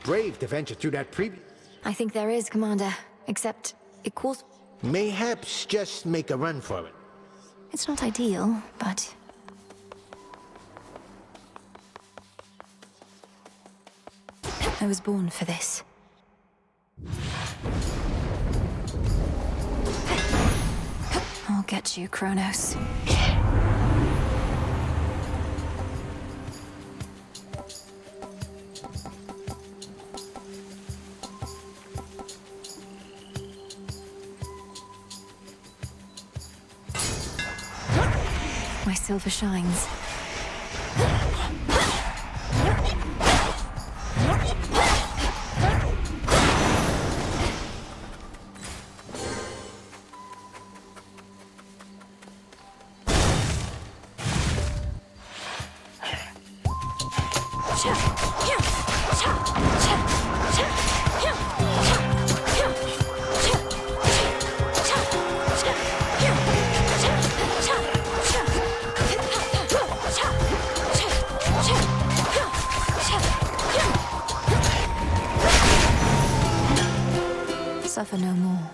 brave to venture through that I think there is, Commander. Except, it calls... Mayhaps just make a run for it. It's not ideal, but... I was born for this. I'll get you, Kronos. My silver shines. Suffer no more.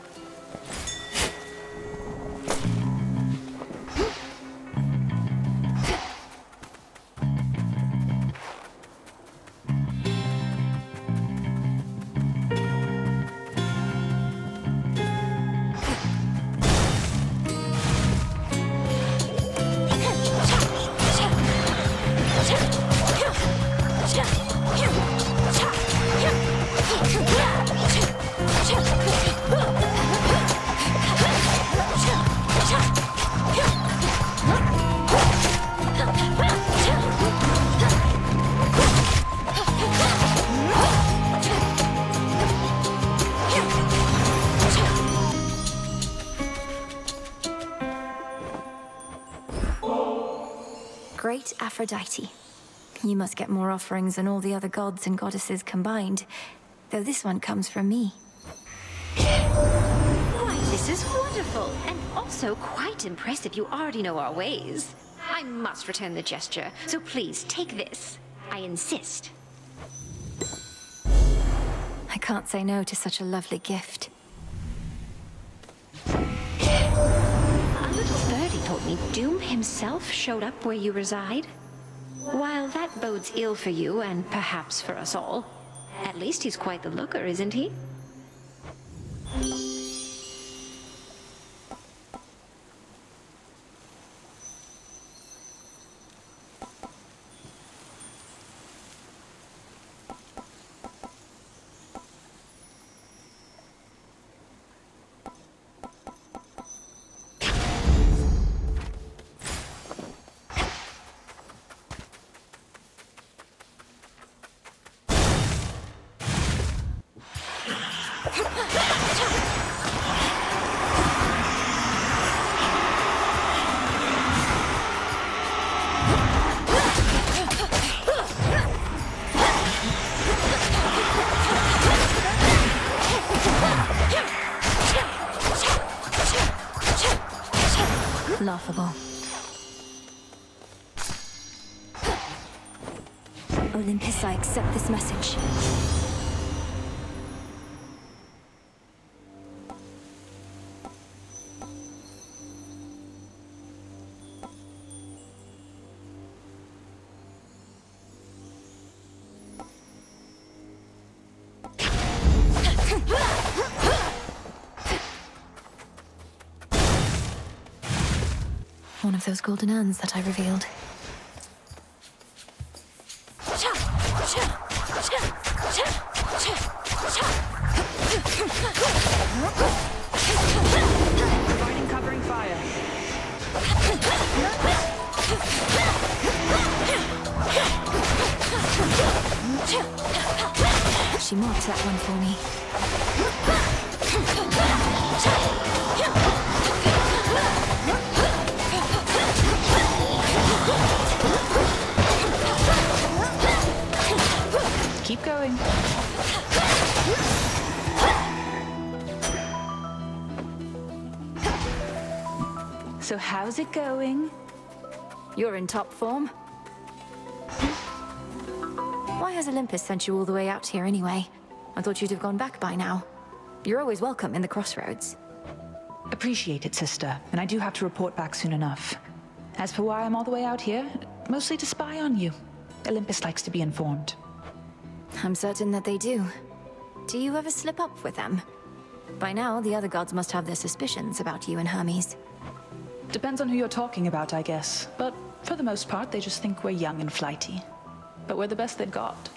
Great Aphrodite. You must get more offerings than all the other gods and goddesses combined, though this one comes from me. Why, this is wonderful, and also quite impressive. You already know our ways. I must return the gesture, so please take this. I insist. I can't say no to such a lovely gift. A little birdie told me Doom himself showed up where you reside. While that bodes ill for you, and perhaps for us all, at least he's quite the looker, isn't he? Laughable. Olympus, I accept this message. One of those golden urns that I revealed. Providing covering fire. She marked that one for me. Keep going. So how's it going? You're in top form. Why has Olympus sent you all the way out here anyway? I thought you'd have gone back by now. You're always welcome in the Crossroads. Appreciate it, sister, and I do have to report back soon enough. As for why I'm all the way out here, mostly to spy on you. Olympus likes to be informed. I'm certain that they do. Do you ever slip up with them? By now, the other gods must have their suspicions about you and Hermes. Depends on who you're talking about, I guess. But for the most part, they just think we're young and flighty. But we're the best they've got.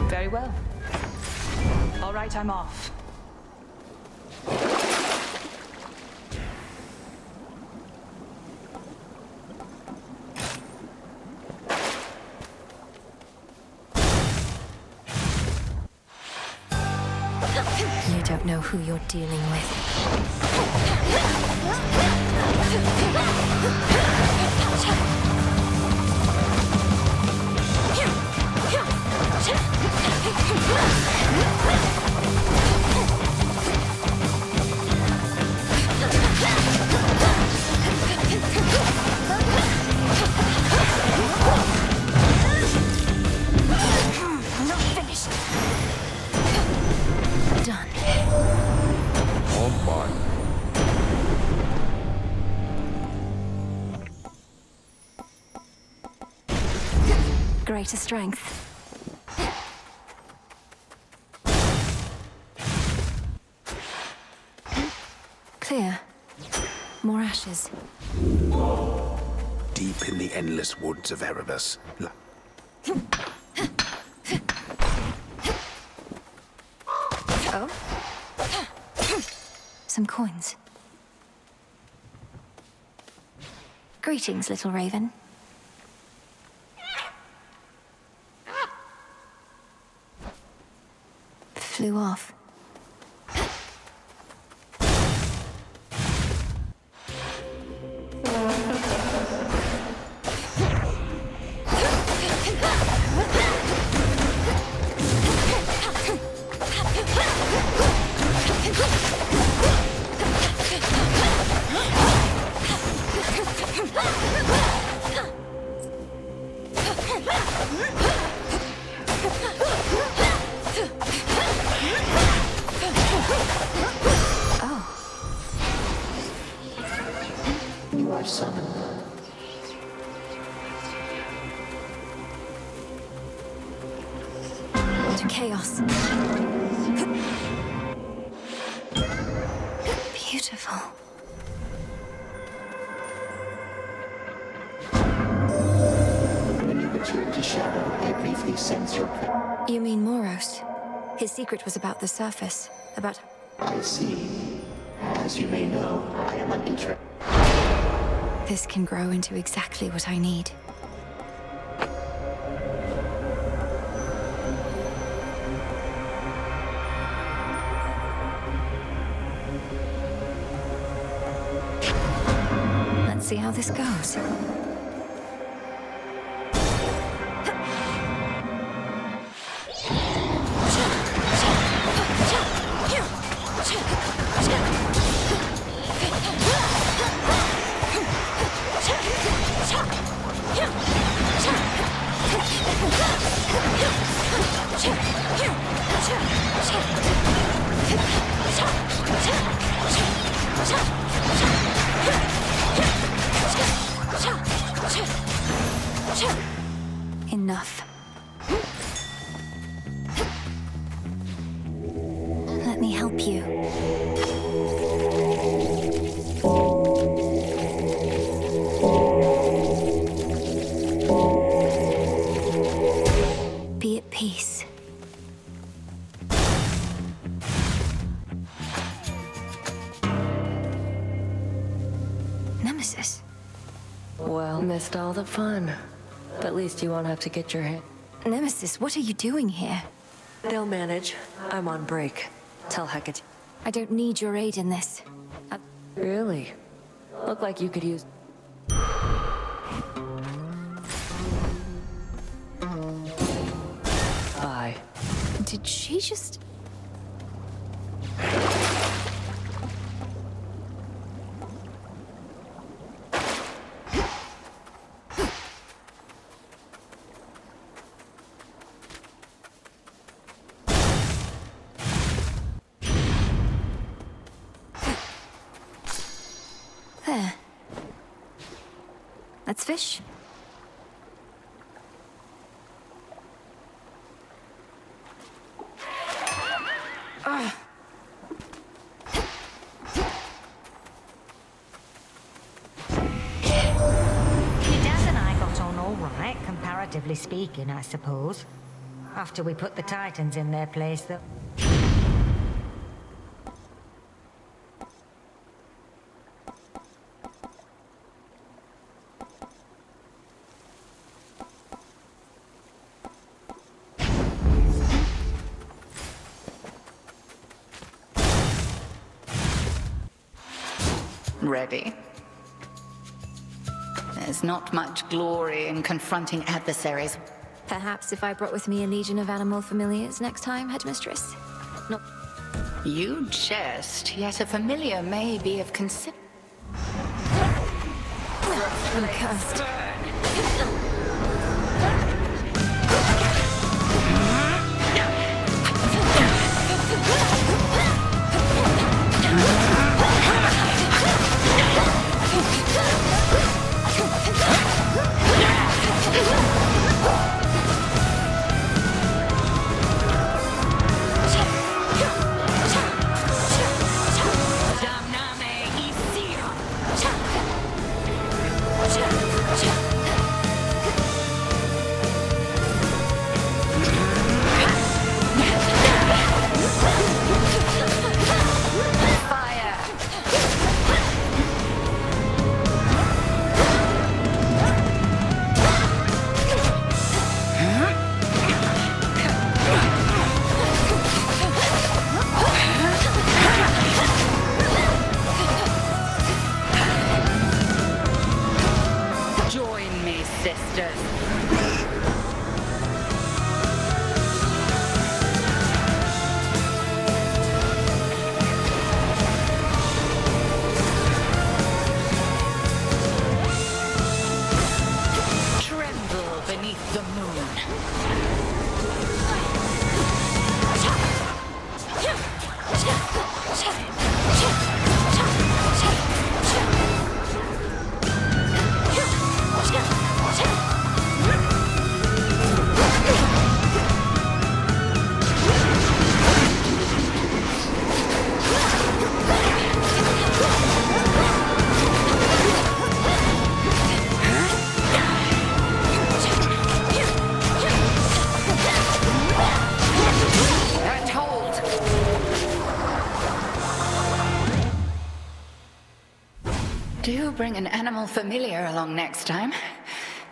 Very well. All right, I'm off. You don't know who you're dealing with. Not finished. Done. On mine. Greater strength. Clear. More ashes. Deep in the endless woods of Erebus. Oh? Some coins. Greetings, little raven. Flew off. You are summoned. To chaos. Beautiful. When you return to Shadow, I briefly sense your You mean Moros? His secret was about the surface. About... I see. As you may know, I am an This can grow into exactly what I need. Let's see how this goes. Enough. Let me help you. Be at peace. Nemesis. Well, missed all the fun. But at least you won't have to get your hand. Nemesis, what are you doing here? They'll manage. I'm on break. Tell Hecate. I don't need your aid in this. Really? Look like you could use... Bye. Did she just... There. Let's fish. Your dad and I got on all right, comparatively speaking, I suppose. After we put the Titans in their place, though. Ready. There's not much glory in confronting adversaries. Perhaps if I brought with me a legion of animal familiars next time, Headmistress? Not... You jest, yet a familiar may be of consider. I'm cursed. Join me, sisters. Tremble beneath the moon. And hold. Do bring an animal familiar along next time.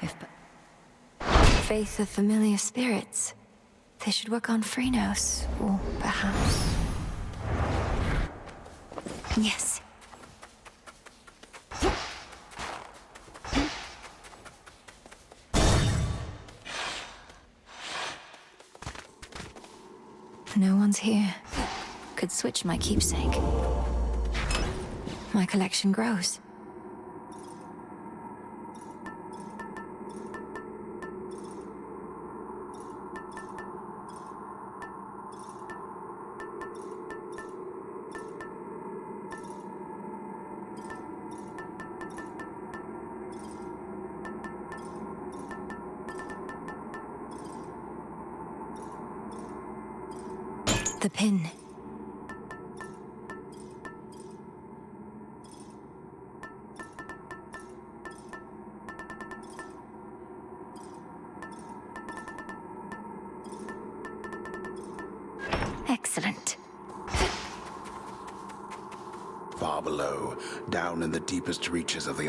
If Faith of familiar spirits. They should work on Phrynos, or perhaps... Yes. No one's here. Could switch my keepsake. My collection grows. The pin. Excellent. Far below, down in the deepest reaches of the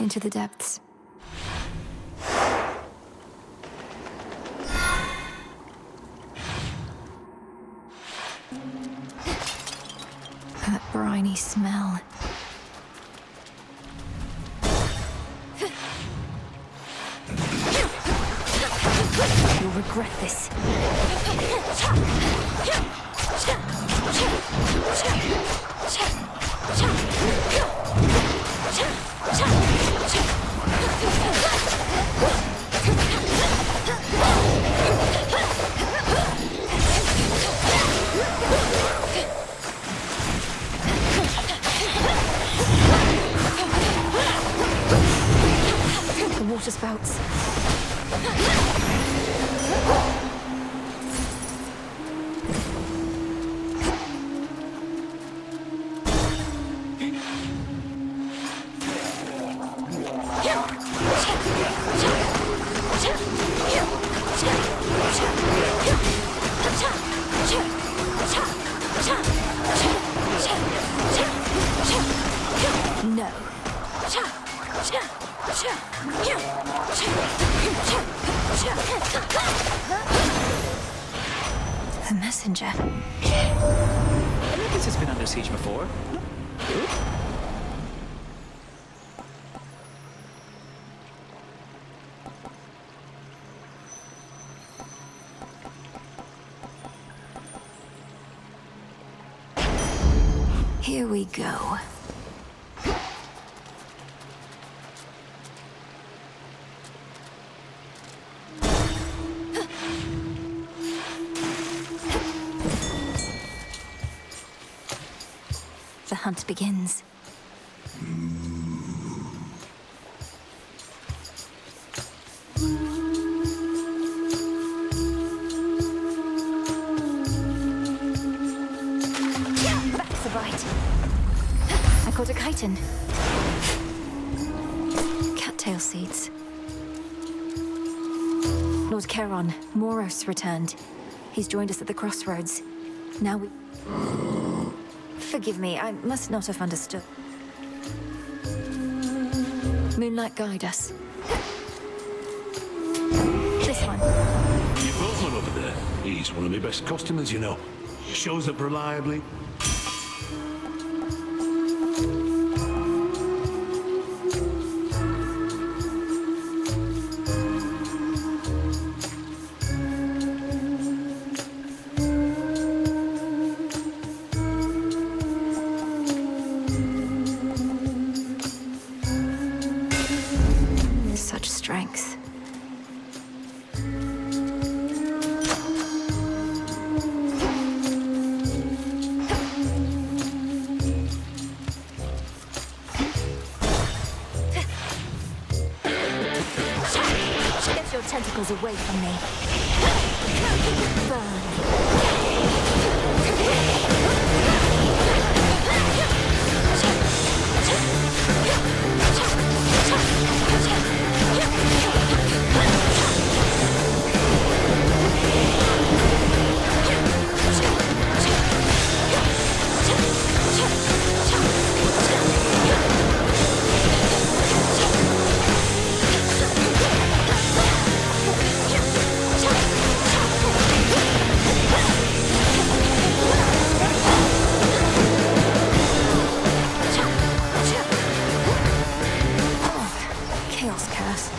Into the depths. That briny smell. You'll regret this. The water spouts. No. The messenger. This has been under siege before. Here we go. The hunt begins. That's a bite. I caught a chitin. Cattail seeds. Lord Charon, Moros returned. He's joined us at the crossroads. Now we... Forgive me, I must not have understood. Moonlight, guide us. This one. You've got one over there. He's one of my best customers, you know. Shows up reliably. Such strength. Get your tentacles away from me. Burn. Chaos curse.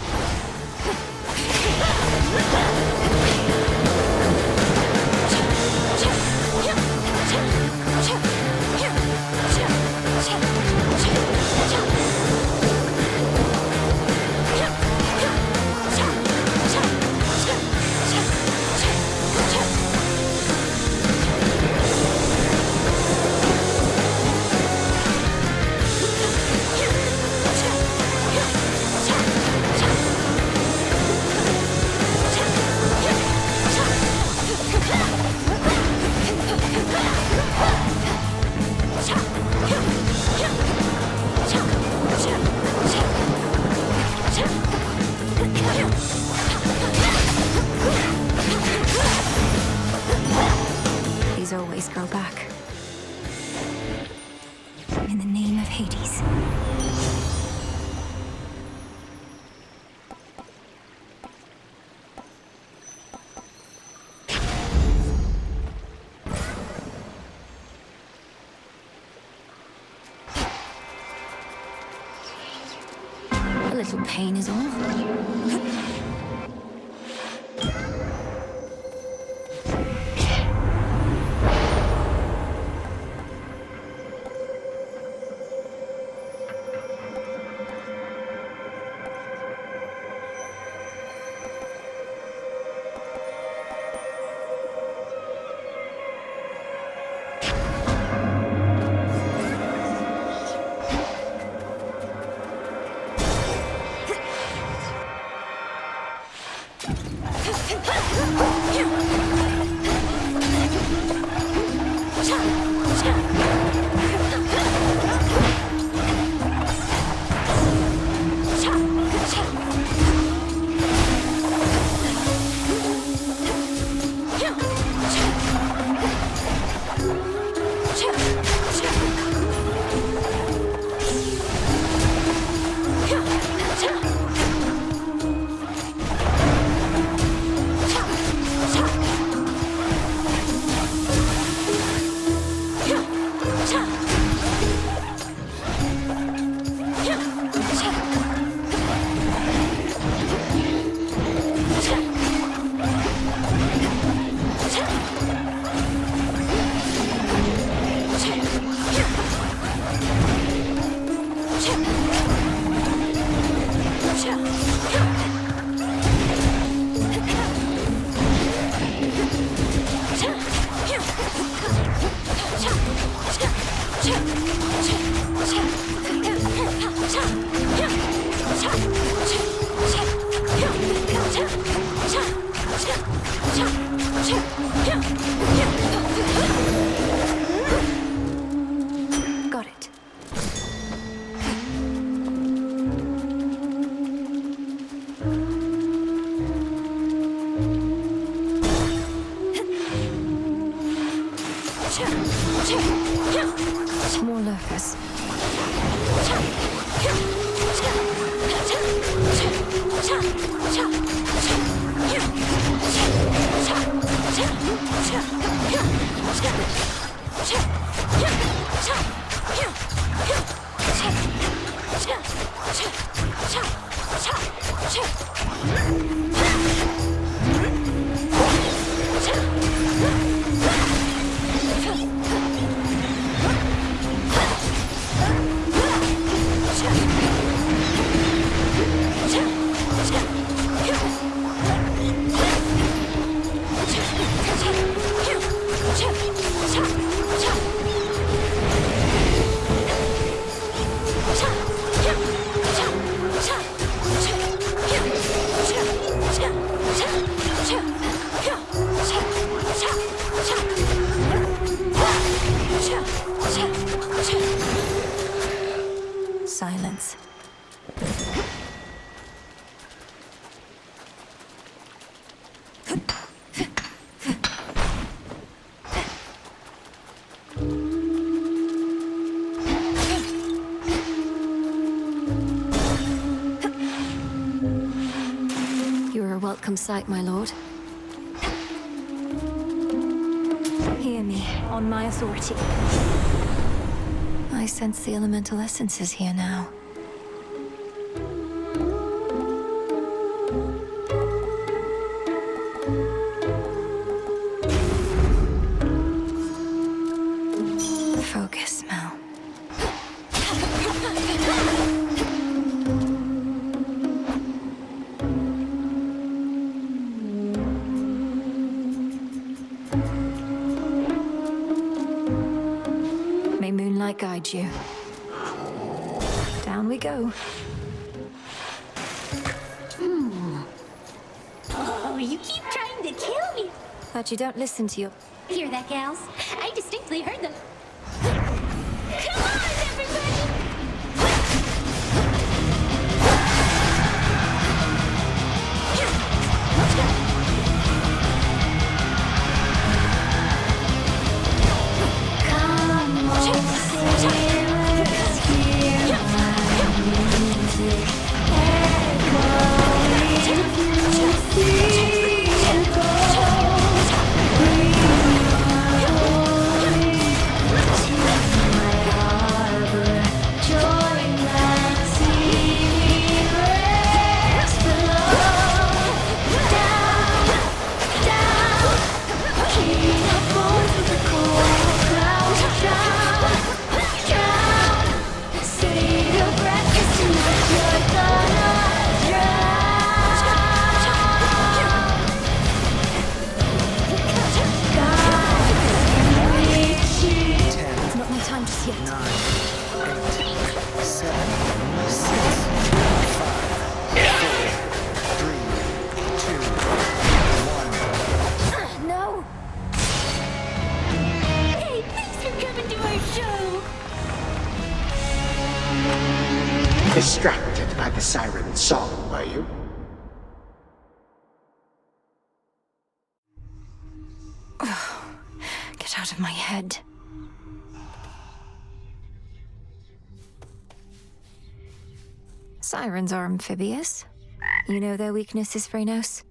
These always go back. In the name of Hades. A little pain is all. Got it. More lurkers. Silence. You're a welcome sight, my lord. Hear me, on my authority. I sense the elemental essences here now. Focus, Mel. May moonlight guide you. Down we go. Oh, you keep trying to kill me. But you don't listen to your... Hear that, gals? I distinctly heard them. Come on, everybody! Distracted by the siren's song, were you? Get out of my head. Sirens are amphibious. You know their weaknesses, Phrenos?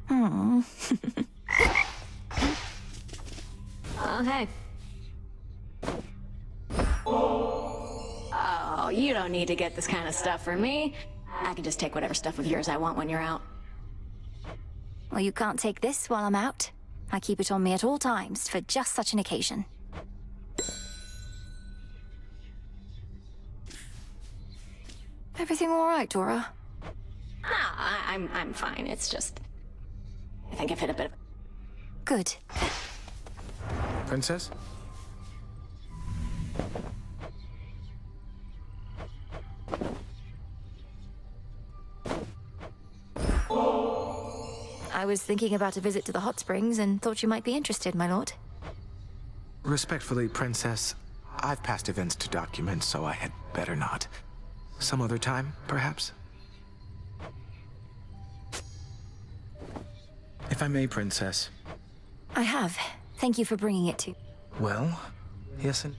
Hmm. Oh, hey. Oh, you don't need to get this kind of stuff from me. I can just take whatever stuff of yours I want when you're out. Well, you can't take this while I'm out. I keep it on me at all times for just such an occasion. Everything all right, Dora? I'm fine. It's just... I think I've hit a bit of... Good. Princess? I was thinking about a visit to the hot springs and thought you might be interested, my lord. Respectfully, Princess, I've passed events to document, so I had better not. Some other time, perhaps? If I may, Princess. I have. Thank you for bringing it to... Well, yes and...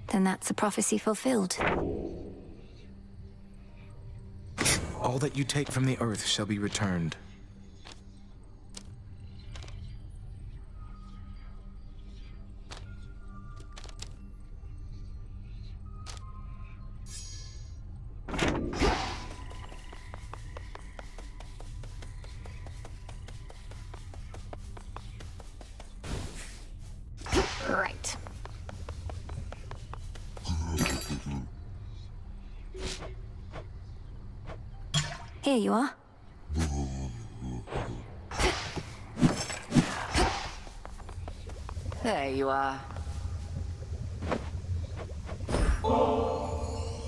Then that's a prophecy fulfilled. All that you take from the earth shall be returned. Right. Here you are. There you are.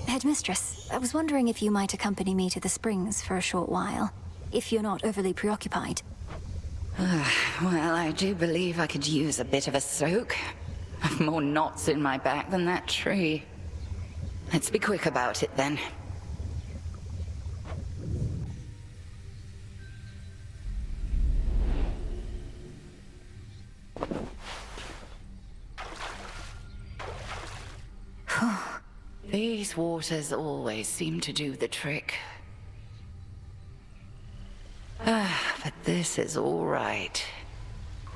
Headmistress, I was wondering if you might accompany me to the springs for a short while, if you're not overly preoccupied. Well, I do believe I could use a bit of a soak. I've more knots in my back than that tree. Let's be quick about it, then. These waters always seem to do the trick. But this is all right.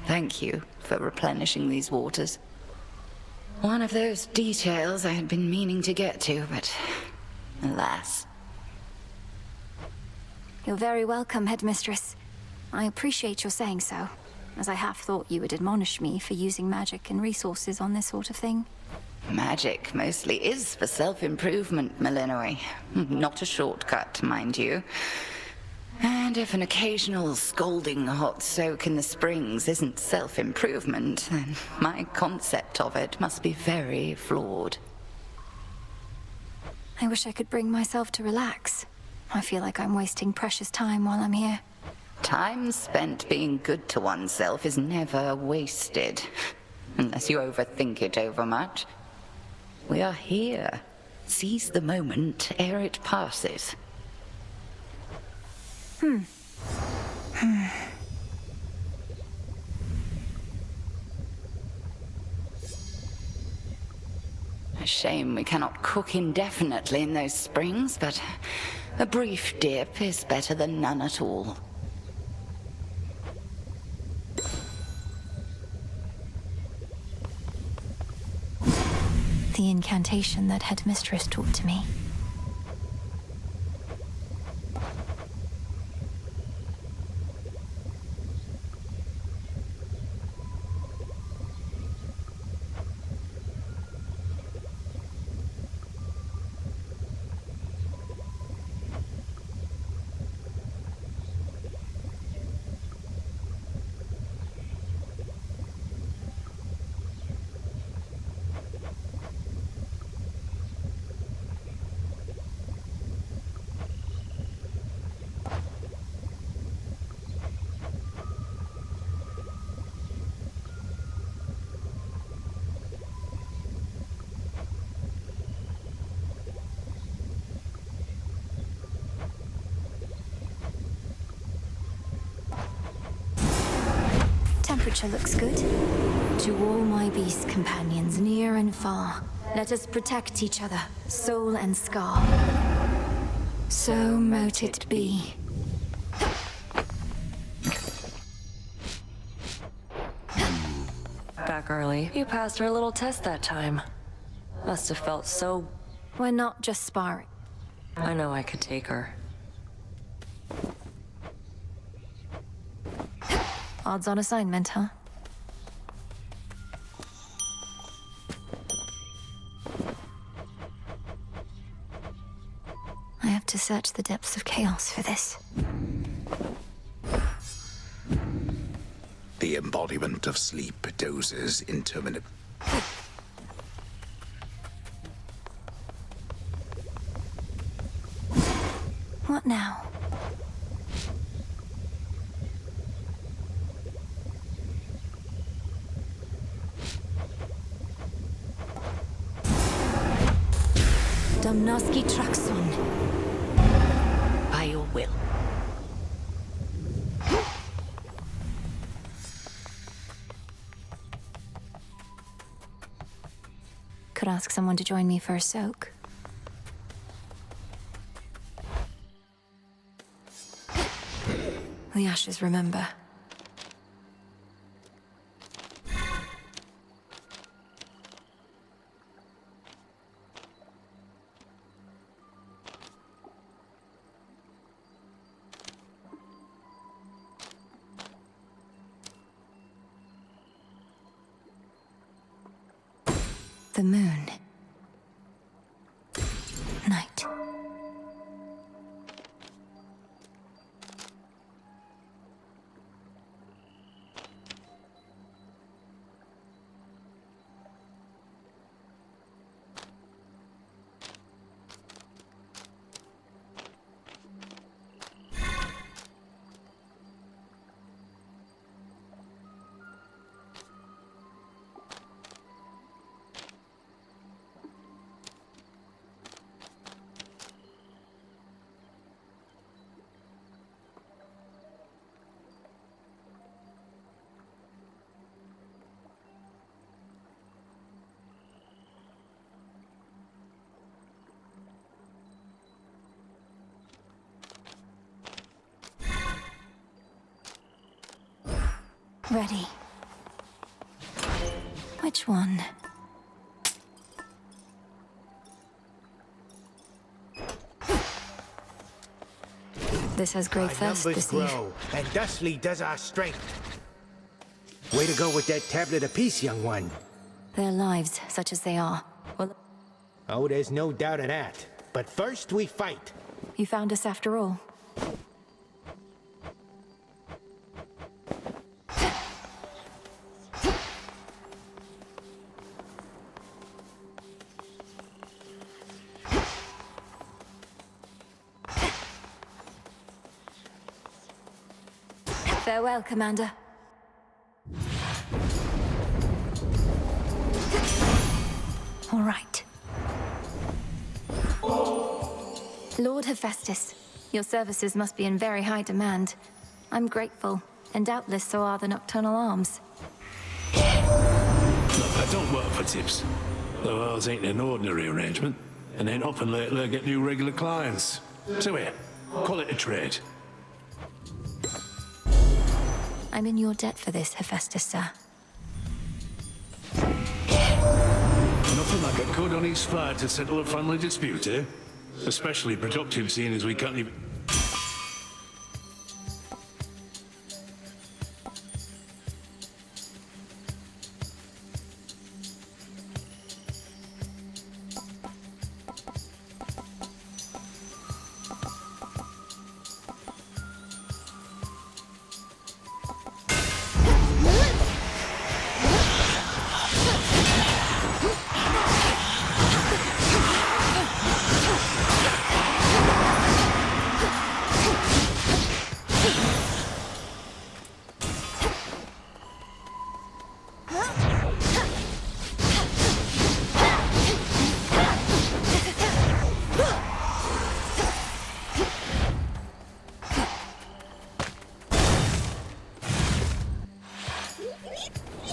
Thank you for replenishing these waters. One of those details I had been meaning to get to, but alas. You're very welcome, Headmistress. I appreciate your saying so, as I half thought you would admonish me for using magic and resources on this sort of thing. Magic mostly is for self-improvement, Malinois. Not a shortcut, mind you. And if an occasional scalding hot soak in the springs isn't self-improvement, then my concept of it must be very flawed. I wish I could bring myself to relax. I feel like I'm wasting precious time while I'm here. Time spent being good to oneself is never wasted, unless you overthink it overmuch. We are here. Seize the moment ere it passes. A shame we cannot cook indefinitely in those springs, but a brief dip is better than none at all. The incantation that Headmistress taught to me. Temperature looks good. To all my beast companions, near and far, let us protect each other, soul and scar. So mote it be. Back early. You passed our little test that time. Must have felt so... We're not just sparring. I know I could take her. Odds on assignment, huh? I have to search the depths of chaos for this. The embodiment of sleep dozes interminable. What now? Domnoski Traxon. By your will. Could ask someone to join me for a soak. The ashes remember. The moon. Night. Ready. Which one? This has great Our thirst numbers this eve. grow, and thusly does our strength. Way to go with that tablet apiece, young one. Their lives, such as they are. Well, Oh, there's no doubt of that. But first we fight. you found us after all. Farewell, Commander. All right. Lord Hephaestus, your services must be in very high demand. I'm grateful, and doubtless so are the Nocturnal Arms. Look, I don't work for tips. Though ours ain't an ordinary arrangement, and ain't often lately I get new regular clients. So here, call it a trade. I'm in your debt for this, Hephaestus, sir. Nothing like a good honest fight to settle a family dispute, eh? Especially productive, seeing as we can't even...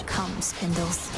Come, Spindles.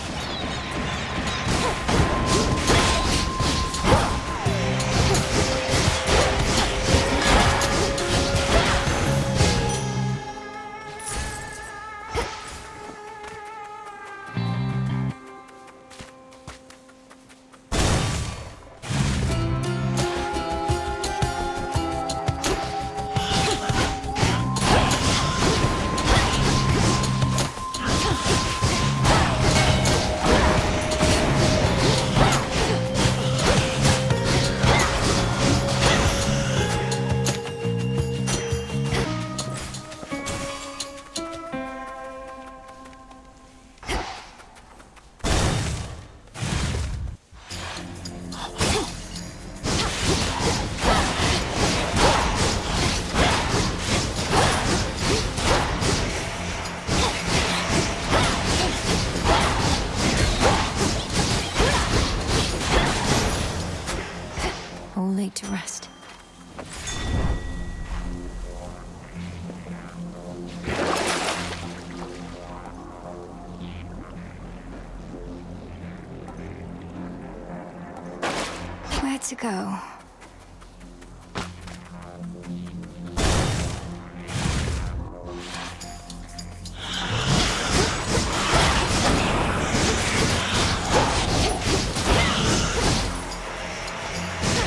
to go.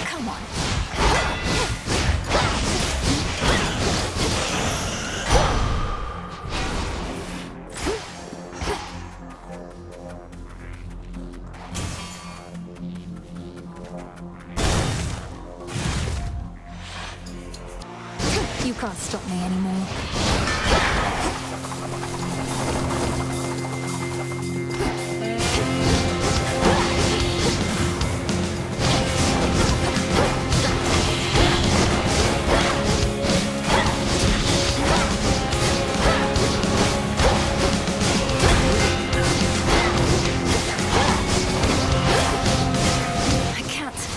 Come on. You can't stop me anymore. I can't.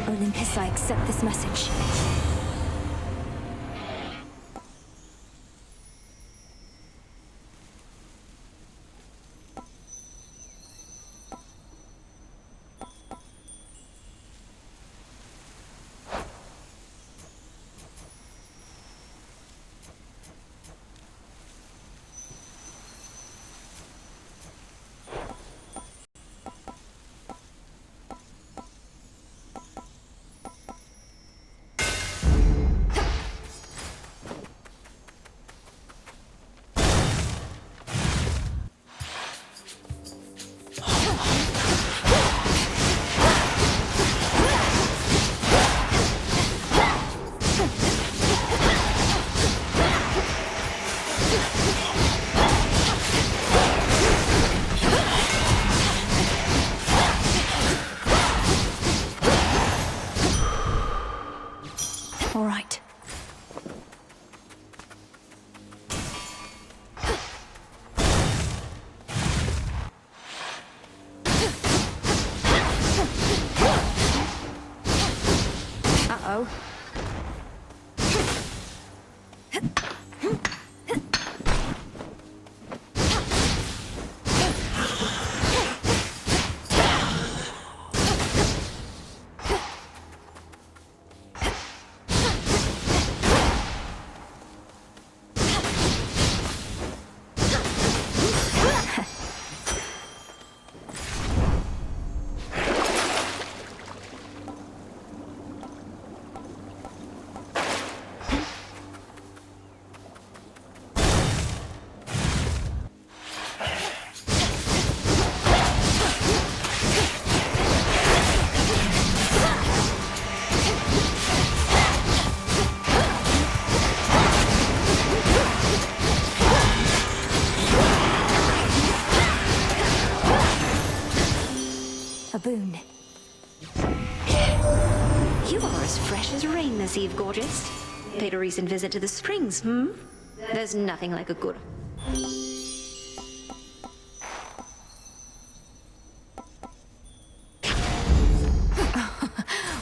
Olympus, I accept this message. All right. Uh-oh. A boon. You are as fresh as rain this eve, gorgeous. Paid a recent visit to the springs, hmm? There's nothing like a good...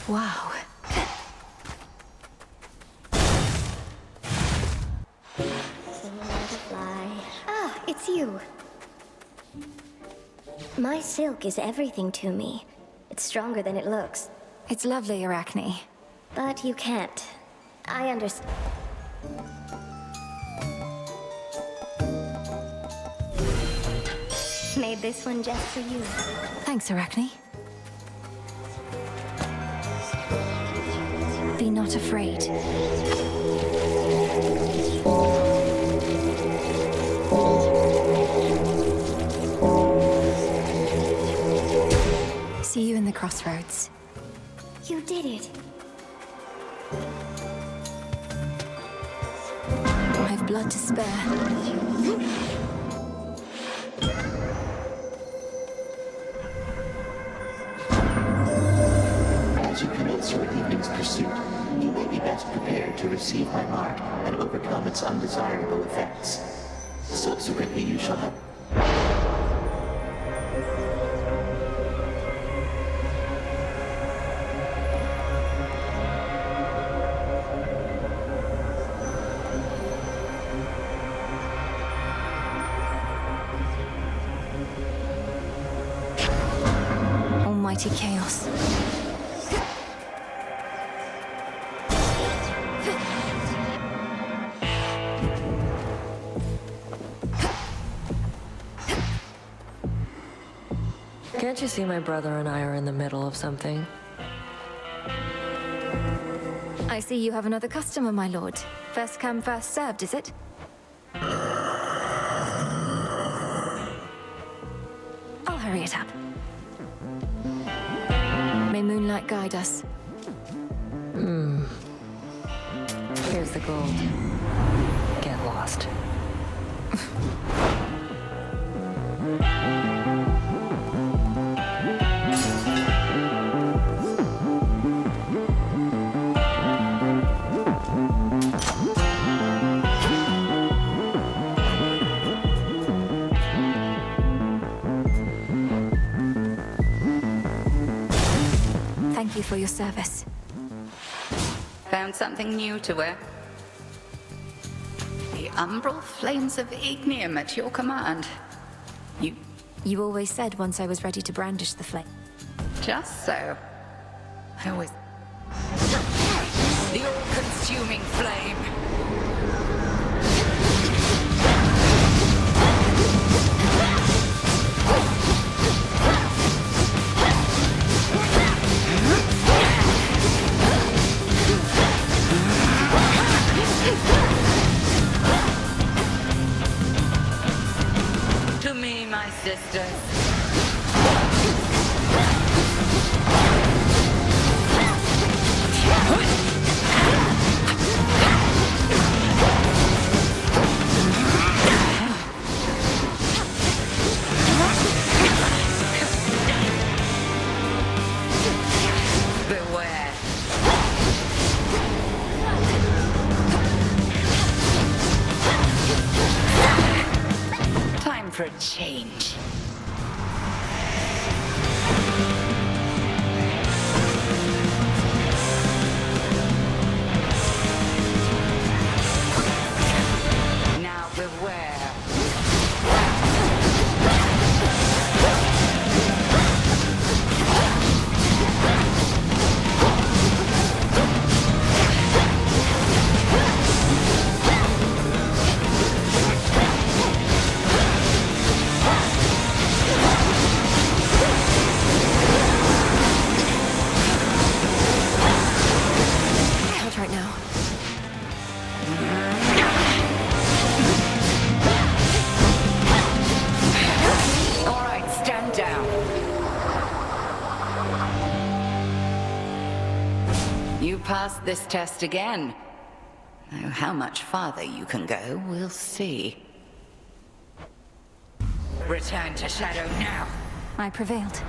Wow. Ah, it's you. My silk is everything to me. It's stronger than it looks. It's lovely, Arachne. But you can't. I understand. Made this one just for you. Thanks, Arachne. Be not afraid. See you in the crossroads. You did it. I've blood to spare. As you commence your evening's pursuit, you may be best prepared to receive my mark and overcome its undesirable effects. Subsequently, you shall have... mighty chaos. Can't you see my brother and I are in the middle of something? I see you have another customer, my lord. First come, first served, is it? I'll hurry it up. May moonlight guide us. Here's the gold. Get lost. Thank you for your service. Found something new to wear? The umbral flames of Ignium at your command. You always said once I was ready to brandish the flame. Just so. I was... The all-consuming flame! To me, my sisters. Beware. Time for a change. Now beware. Not right now. All right, stand down. You passed this test again. Now, how much farther you can go, we'll see. Return to Shadow now. I prevailed.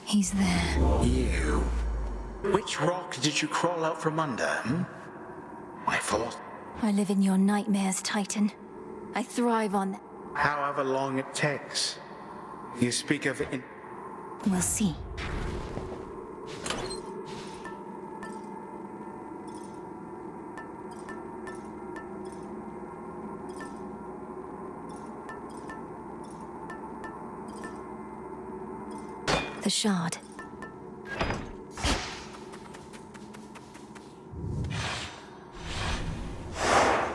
He's there. You. Which rock did you crawl out from under, My fault. I live in your nightmares, Titan. I thrive on them. However long it takes. You speak of it in... We'll see. The shard.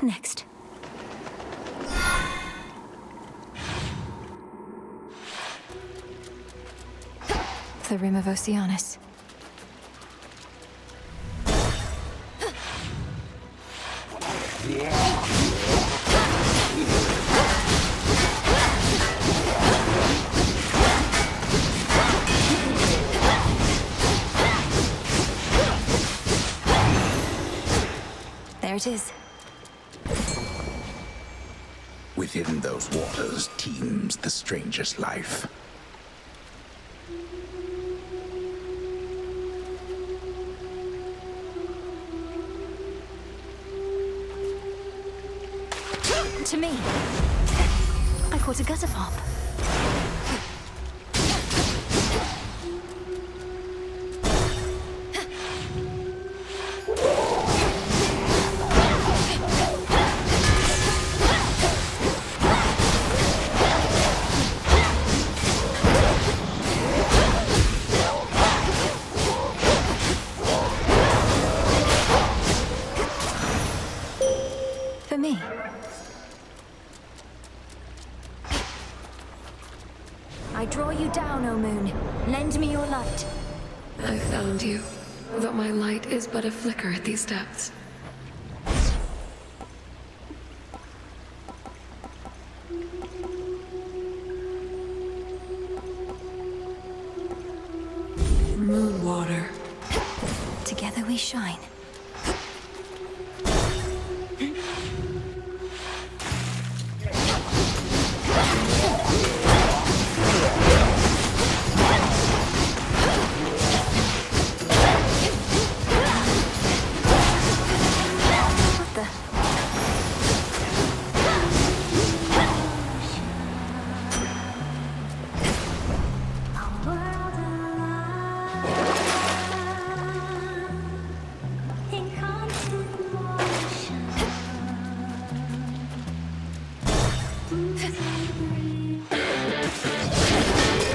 Next. The Rim of Oceanus. There it is. Within those waters teems the strangest life. To me. I caught a gutter pop. me? I draw you down, O moon. Lend me your light. I found you, though my light is but a flicker at these depths. Moon water. Together we shine.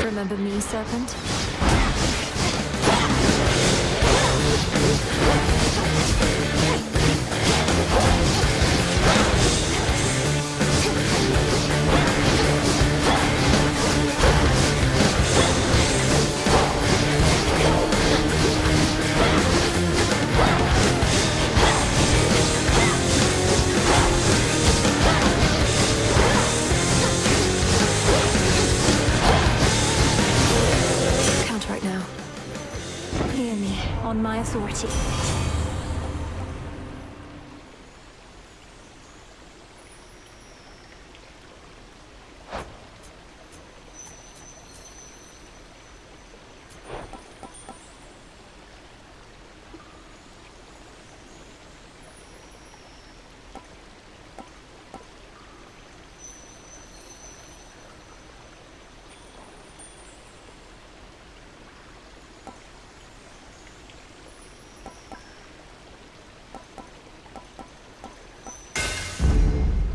Remember me, Serpent? On my authority.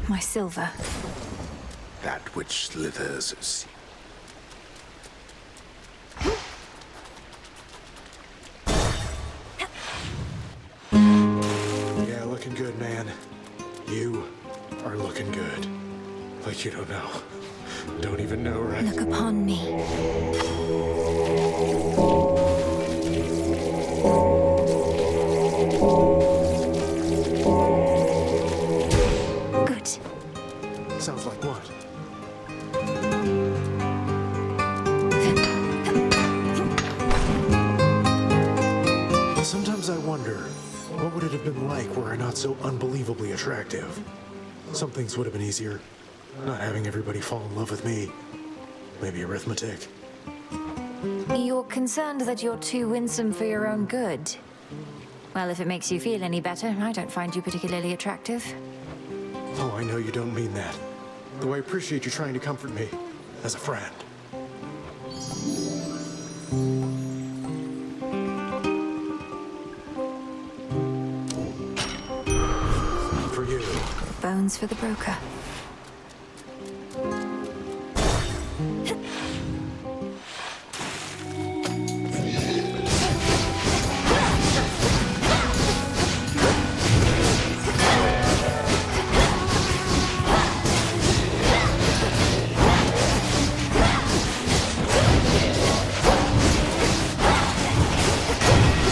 My silver. That which slithers. Yeah, looking good, man. You are looking good. Like you don't know. Don't even know, right? Look upon me. Sounds like what? Sometimes I wonder, what would it have been like were I not so unbelievably attractive? Some things would have been easier. Not having everybody fall in love with me. Maybe arithmetic. You're concerned that you're too winsome for your own good? Well, if it makes you feel any better, I don't find you particularly attractive. Oh, I know you don't mean that. Though I appreciate you trying to comfort me, as a friend. For you. Bones for the broker.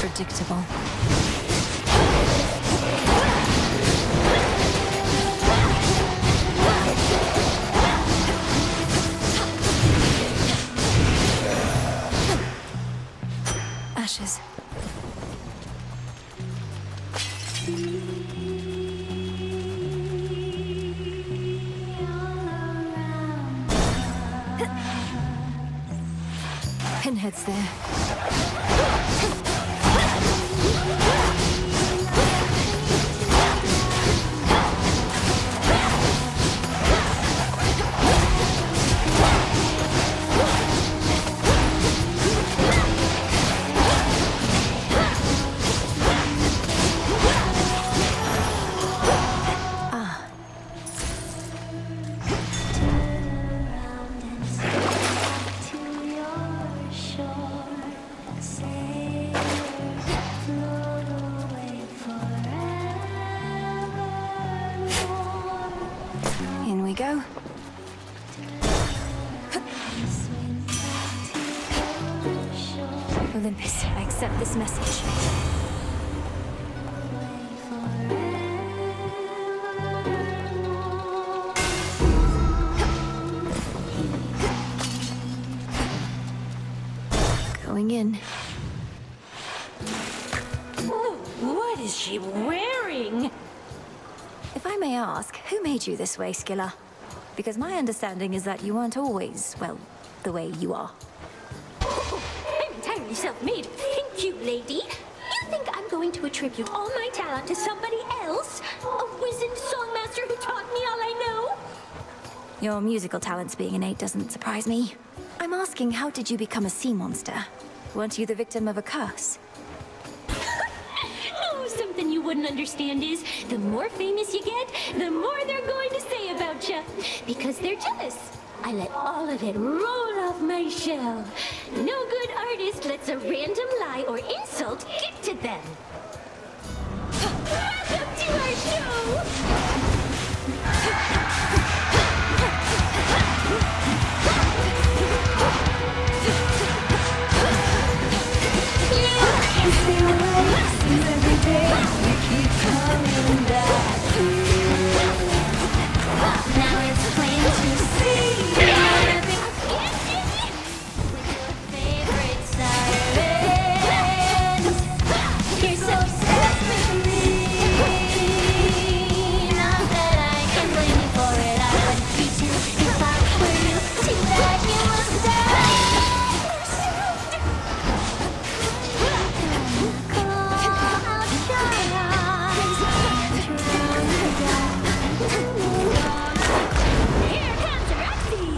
Predictable. Ashes. Pinhead's there. we go. Olympus, I accept this message. Going in. What is she wearing? If I may ask, who made you this way, Skilla? Because my understanding is that you aren't always, well, the way you are. I'm entirely self-made. Thank you, lady. You think I'm going to attribute all my talent to somebody else? A wizened songmaster who taught me all I know? Your musical talents being innate doesn't surprise me. I'm asking, how did you become a sea monster? Weren't you the victim of a curse? Oh, something you wouldn't understand is, the more famous you get, the more they're going to say about you. Because they're jealous. I let all of it roll off my shell. No good artist lets a random lie or insult get to them. Welcome to our show! Now it's plain to see. Favorite sirens. You're so obsessed with me. Not that I can blame you for it. I wouldn't be too if I were you. Too bad you will die. Here comes Roxy!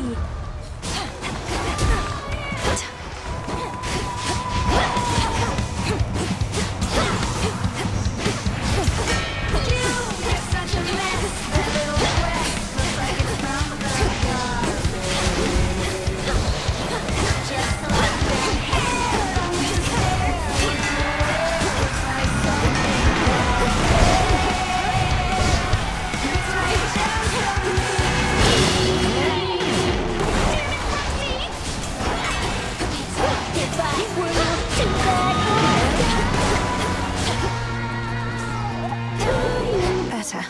Better.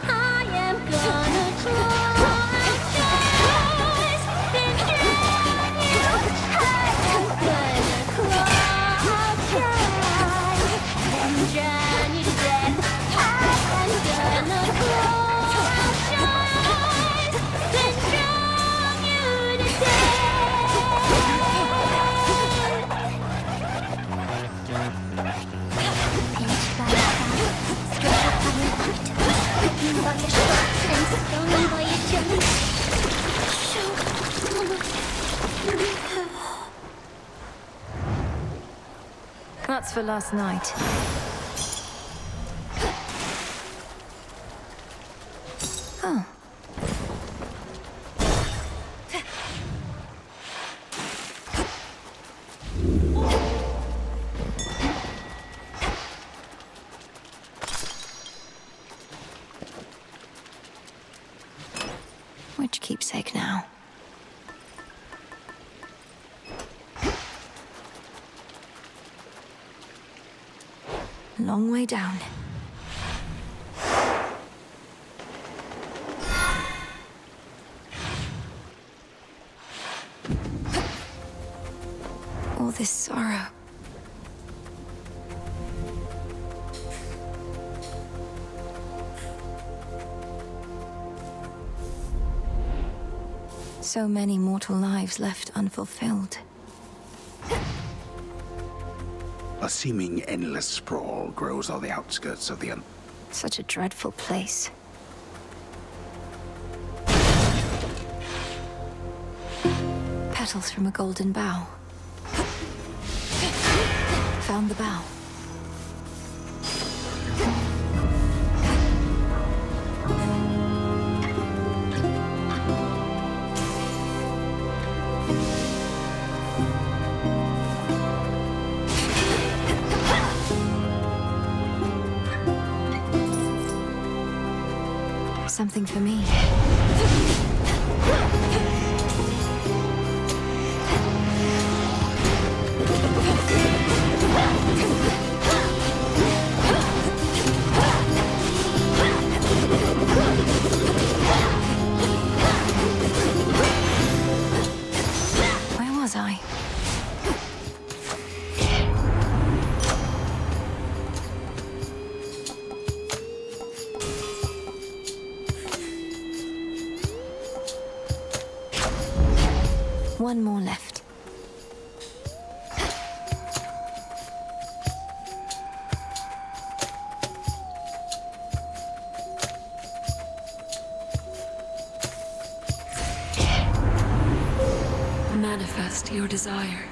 I am gonna close then drown you. I am gonna close then drown you to death. I am gonna close then drown you to That's for last night. Oh. Which keepsake now? Long way down. All this sorrow. So many mortal lives left unfulfilled. A seeming endless sprawl grows on the outskirts of the Such a dreadful place. Petals from a golden bough. Found the bough. something for me. Where was I? One more left. Manifest your desire.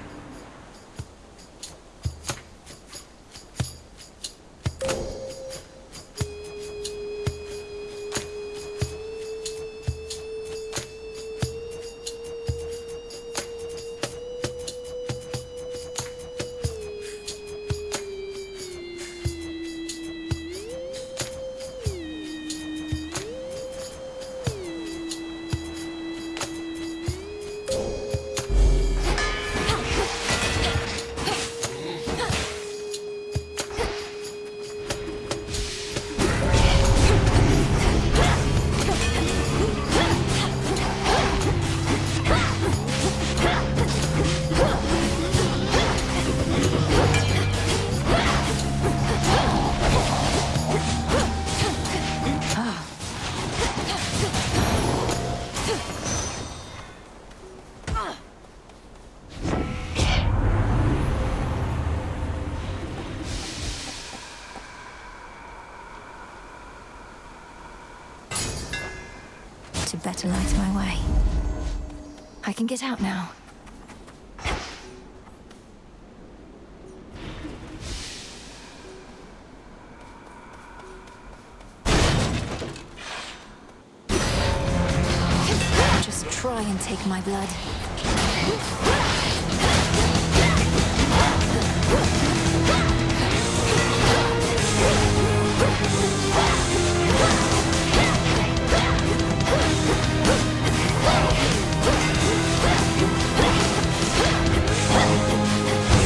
To better light my way. I can get out now. Just try and take my blood.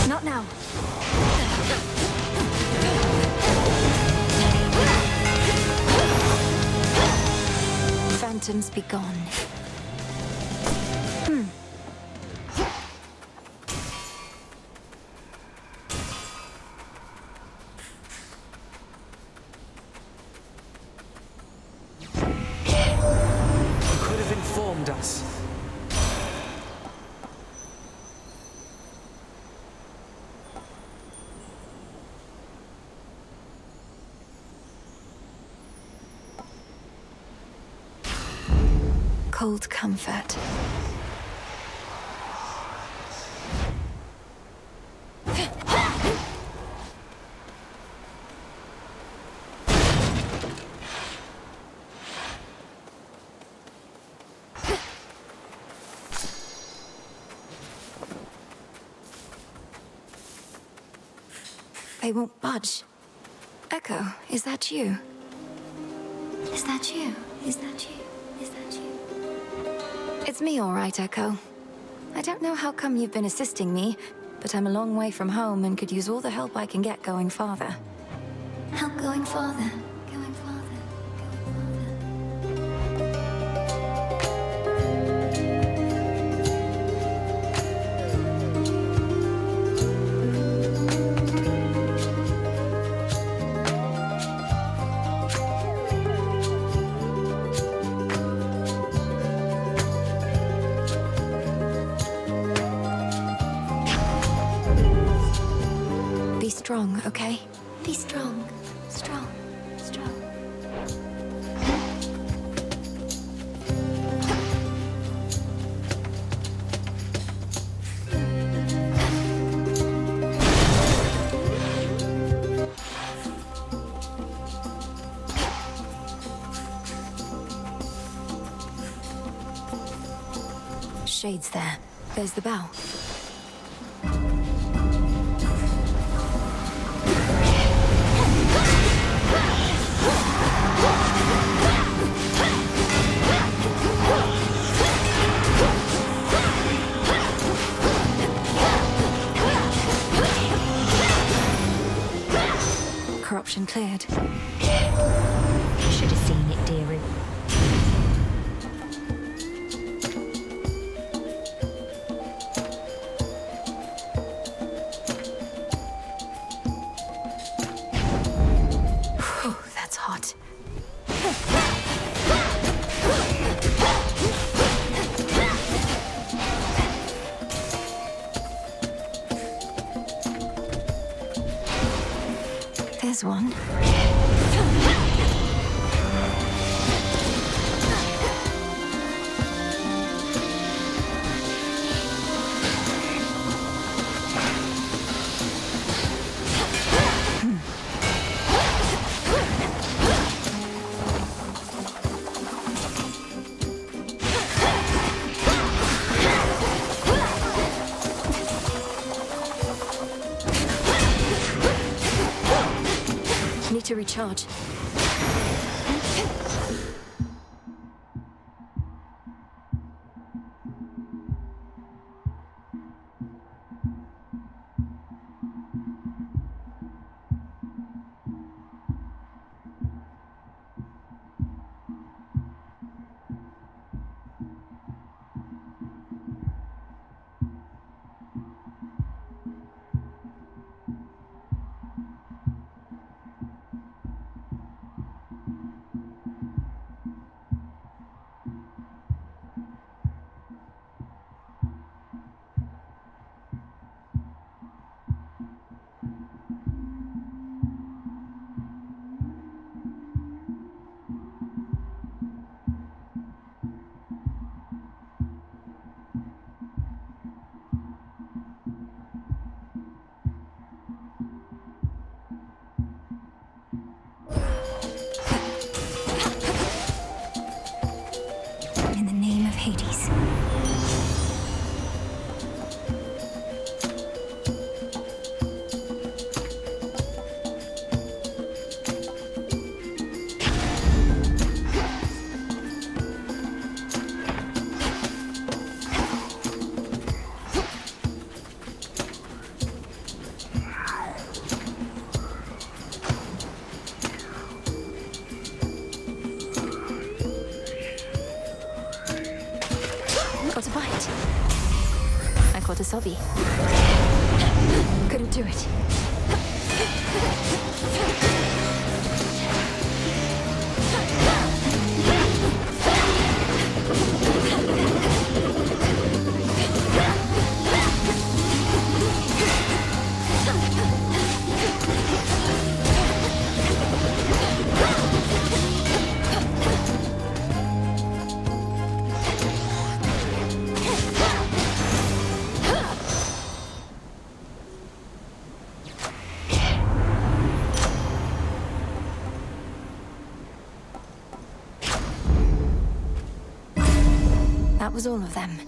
Not now. Phantoms be gone. You could have informed us. Cold comfort. They won't budge. Echo, is that you? Is that you? Is that you? Is that you? It's me, all right, Echo. I don't know how come you've been assisting me, but I'm a long way from home and could use all the help I can get going farther. Help going farther. Going farther. Be strong, okay? Be strong. Strong. Strong. Shades there. There's the bow. corruption cleared. You should have seen it, dearie. Whew, that's hot. There's one. Need to recharge. In the name of Hades. Got a bite. I caught a Sobi. Couldn't do it. That was all of them.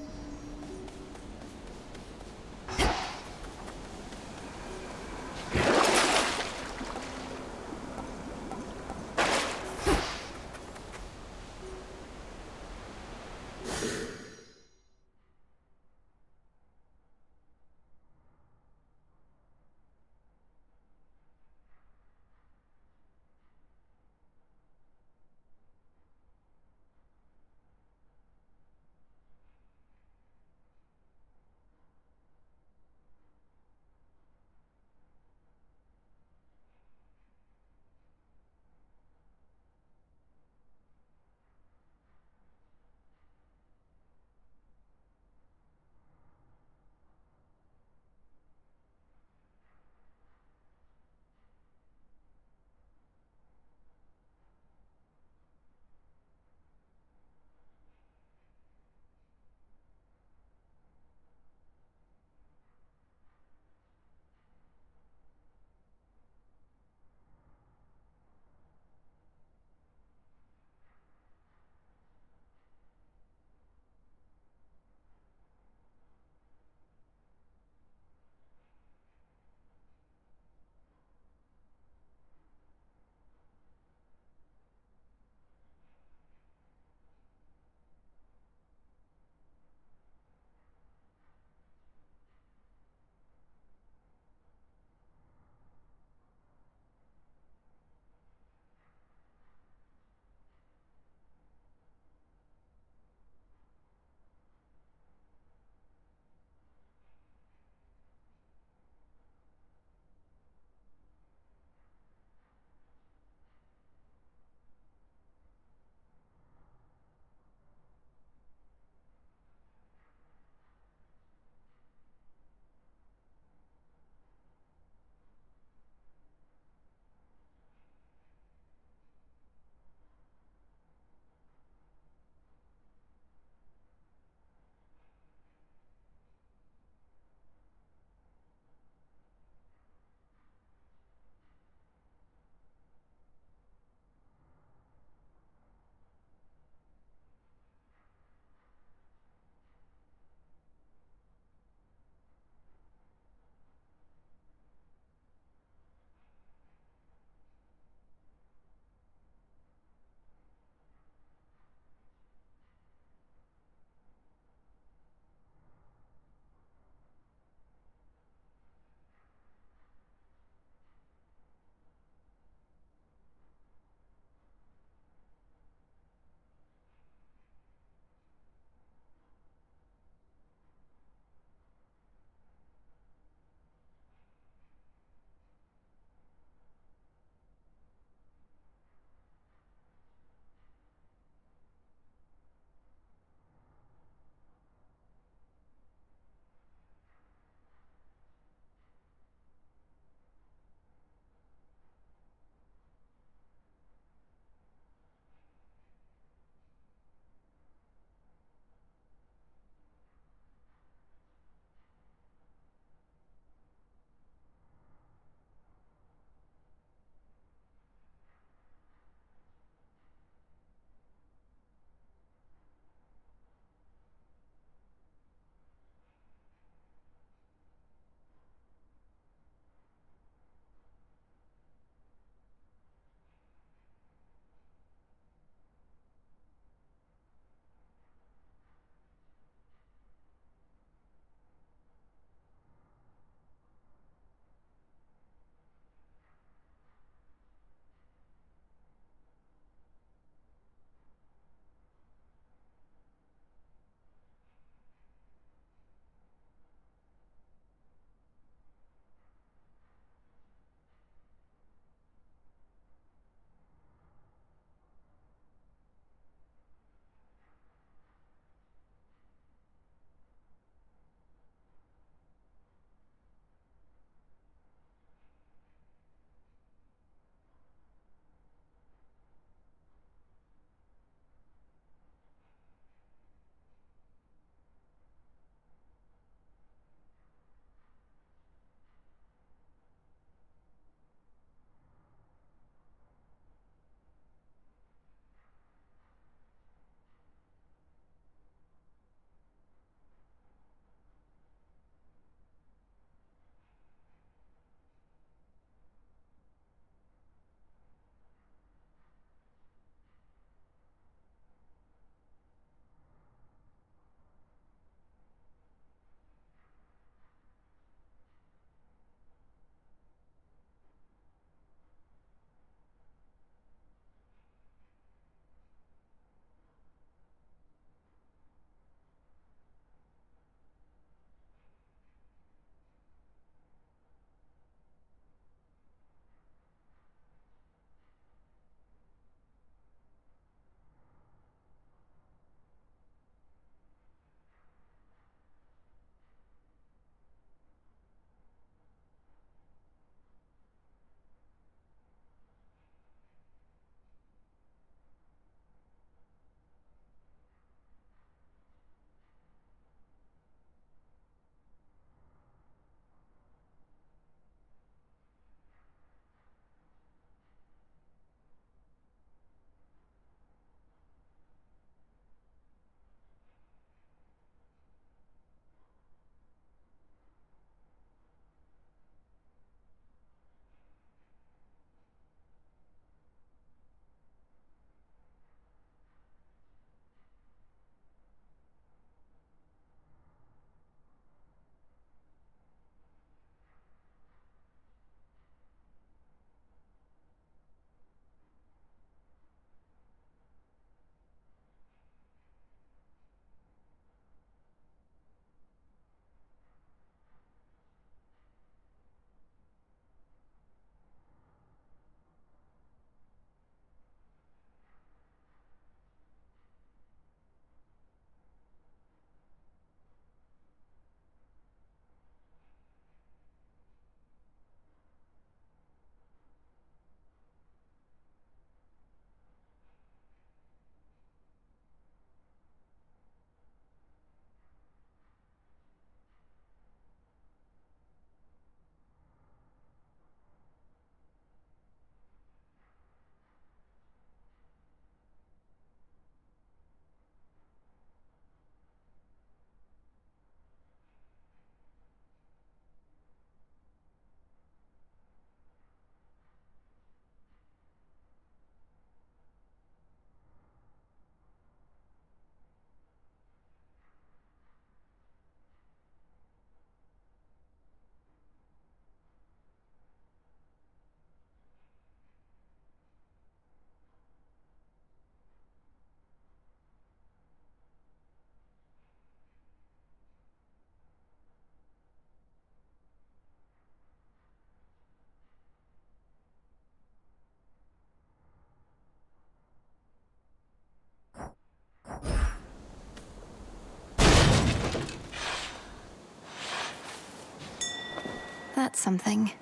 that's something.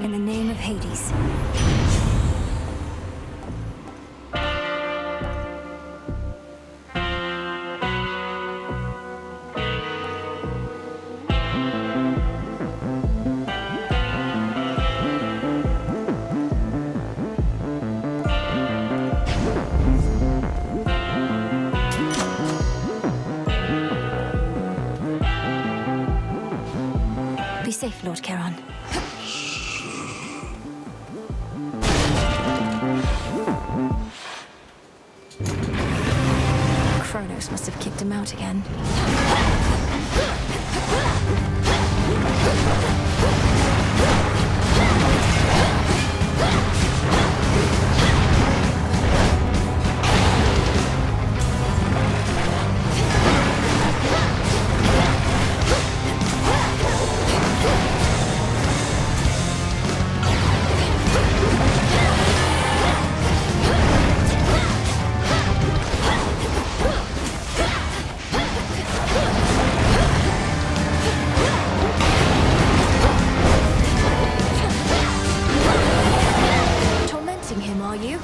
In the name of Hades. Be safe, Lord Charon. Kronos must have kicked him out again. Tormenting him, are you?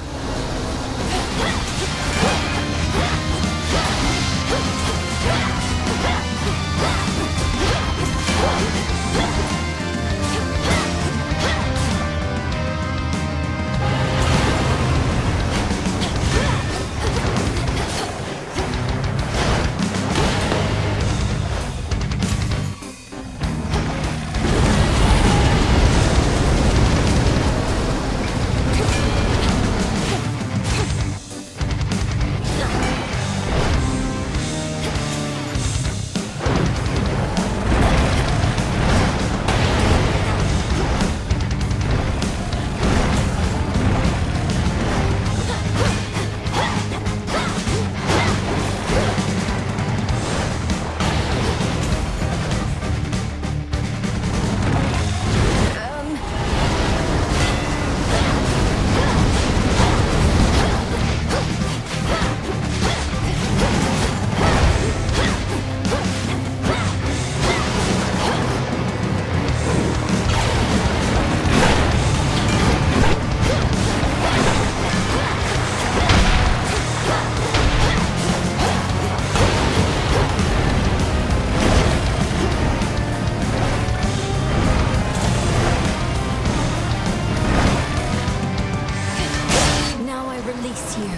Now I release you.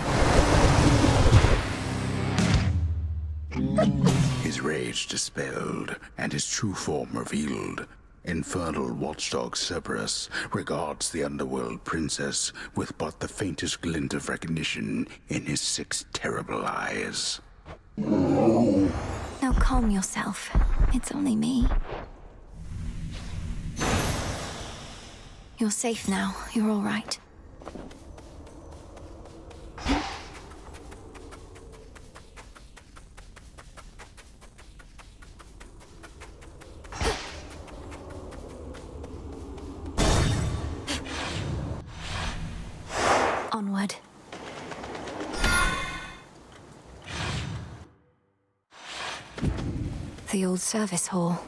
His rage dispelled and his true form revealed, infernal watchdog Cerberus regards the underworld princess with but the faintest glint of recognition in his 6 terrible eyes. Now calm yourself. It's only me. You're safe now. You're all right. Onward. The old service hall.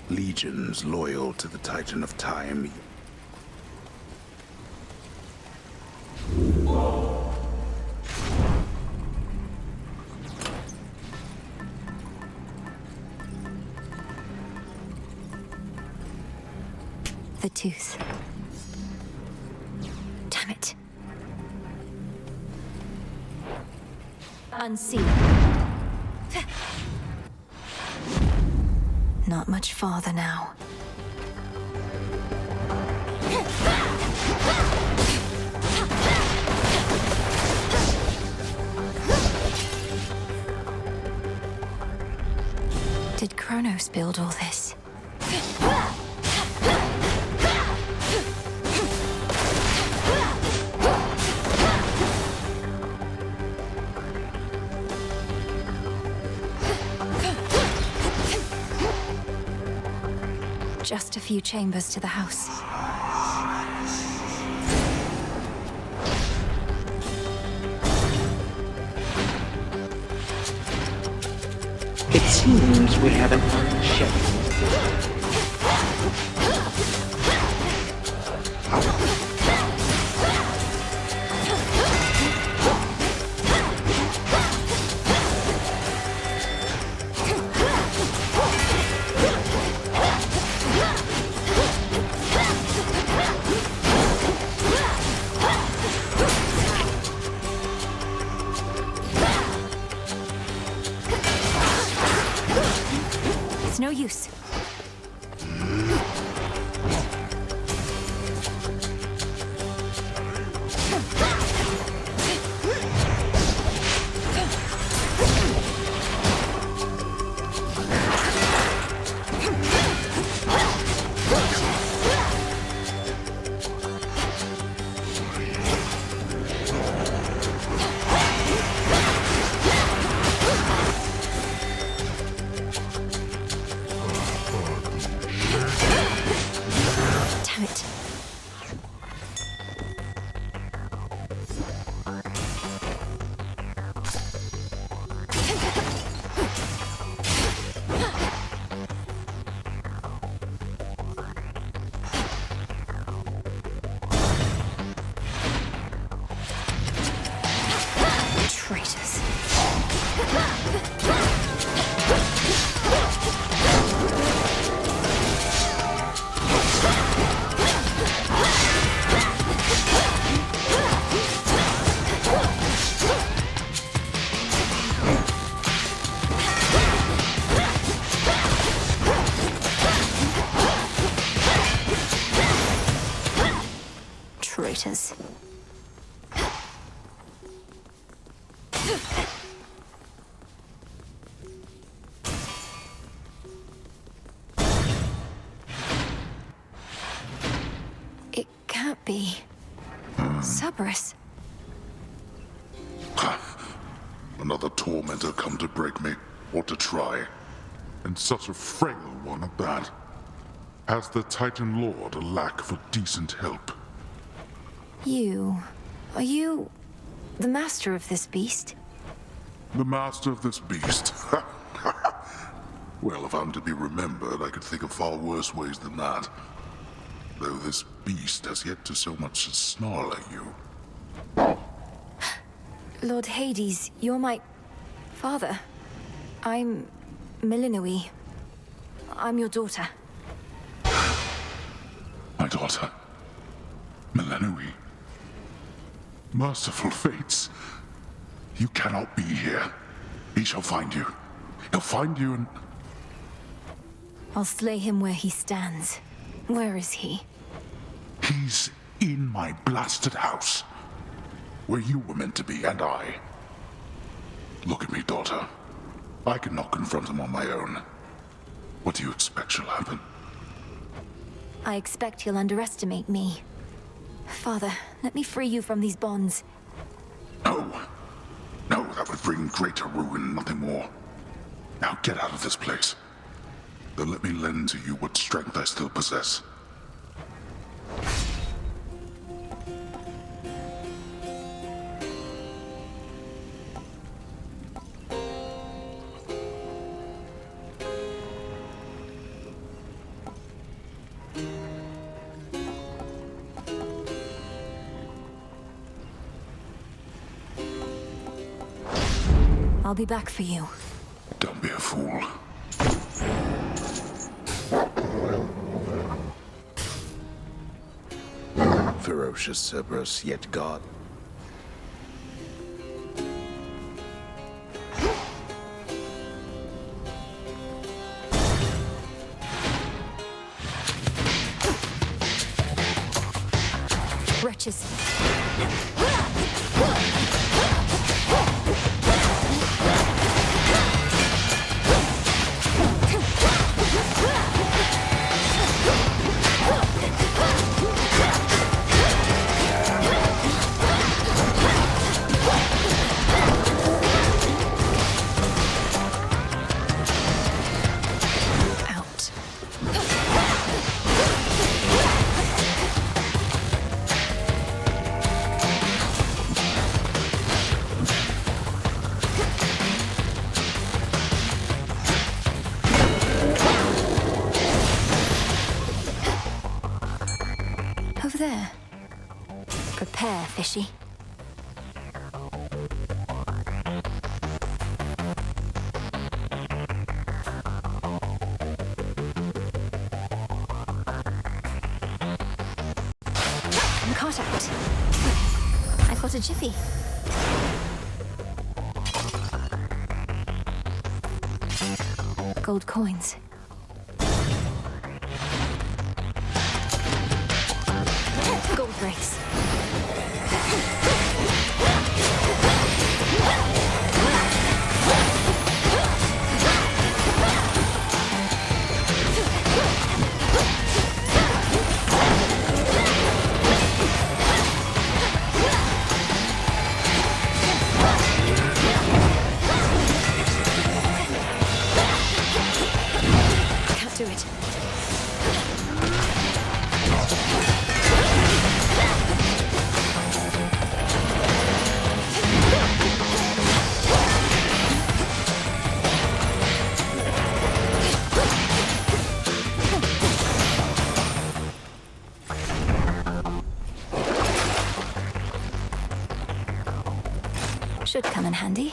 Legions loyal to the Titan of Time. The tooth. Damn it. Unseen. Not much farther now. Did Kronos build all this? Just a few chambers to the house. It seems we have an unscheduled. It's no use. Damn it. Traitors. Traitors. It can't be. Cerberus. Another tormentor come to break me, or to try. And such a frail one at that. Has the Titan Lord a lack for decent help? Are you the master of this beast? The master of this beast? Well, if I'm to be remembered, I could think of far worse ways than that. Though this beast has yet to so much as snarl at you. Lord Hades, you're my father. I'm Melinoe. I'm your daughter. My daughter. Melinoe. Merciful fates. You cannot be here. He shall find you. He'll find you and... I'll slay him where he stands. Where is he? He's in my blasted house. Where you were meant to be, and I. Look at me, daughter. I cannot confront him on my own. What do you expect shall happen? I expect he'll underestimate me. Father, let me free you from these bonds. No. No, that would bring greater ruin, nothing more. Now get out of this place. Then let me lend to you what strength I still possess. I'll be back for you. Don't be a fool. Ferocious Cerberus, yet God. Wretches. There. Prepare, fishy. I'm caught out. I've got a jiffy. Gold coins. Gold bricks. Can't do it. Should come in handy.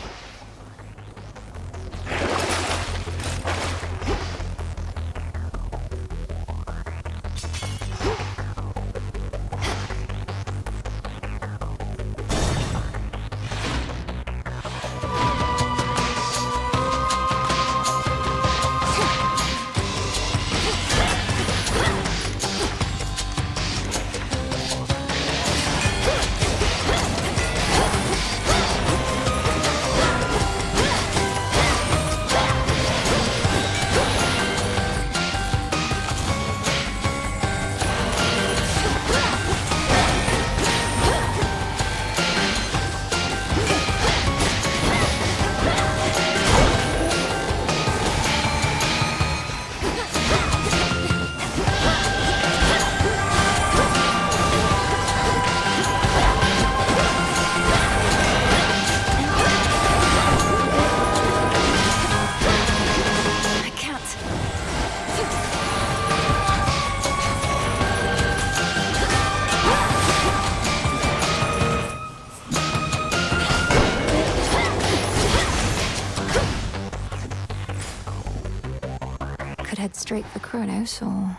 Could head straight for Kronos, or...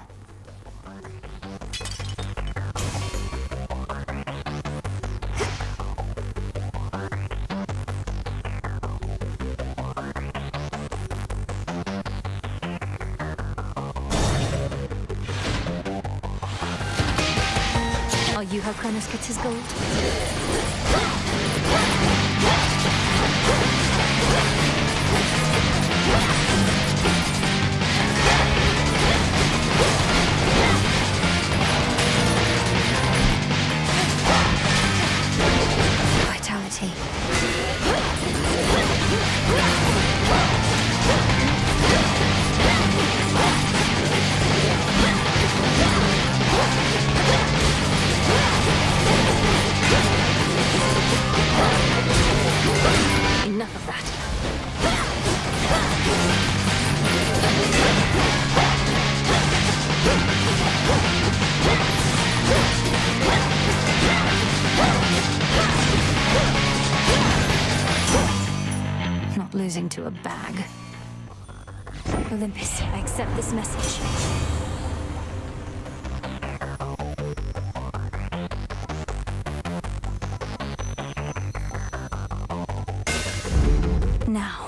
Are you how Kronos gets his gold? Vitality. Enough of that. Not losing to a bag. Olympus, I accept this message. Now.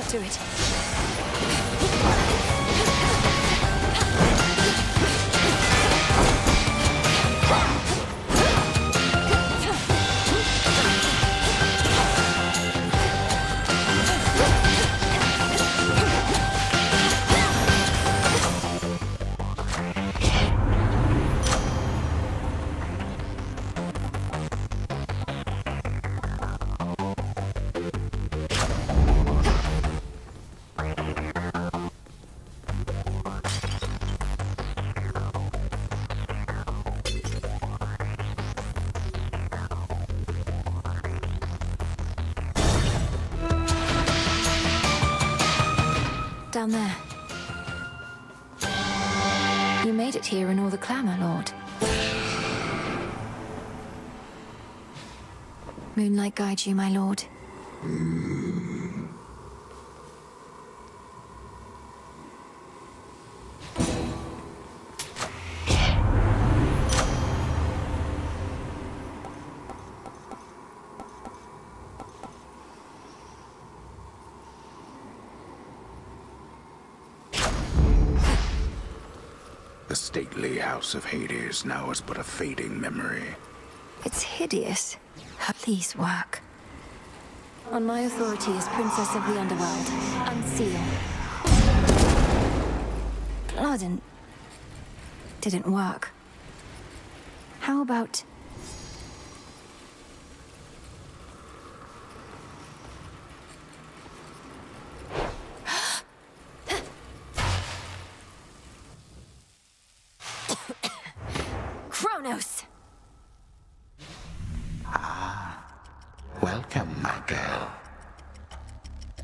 Do it. down there? You made it here in all the clamor, Lord. Moonlight guide you, my lord. The stately house of Hades now is but a fading memory. It's hideous. Please work. On my authority as Princess of the Underworld, unseal. Blood didn't work. How about... Kronos! Welcome, my girl.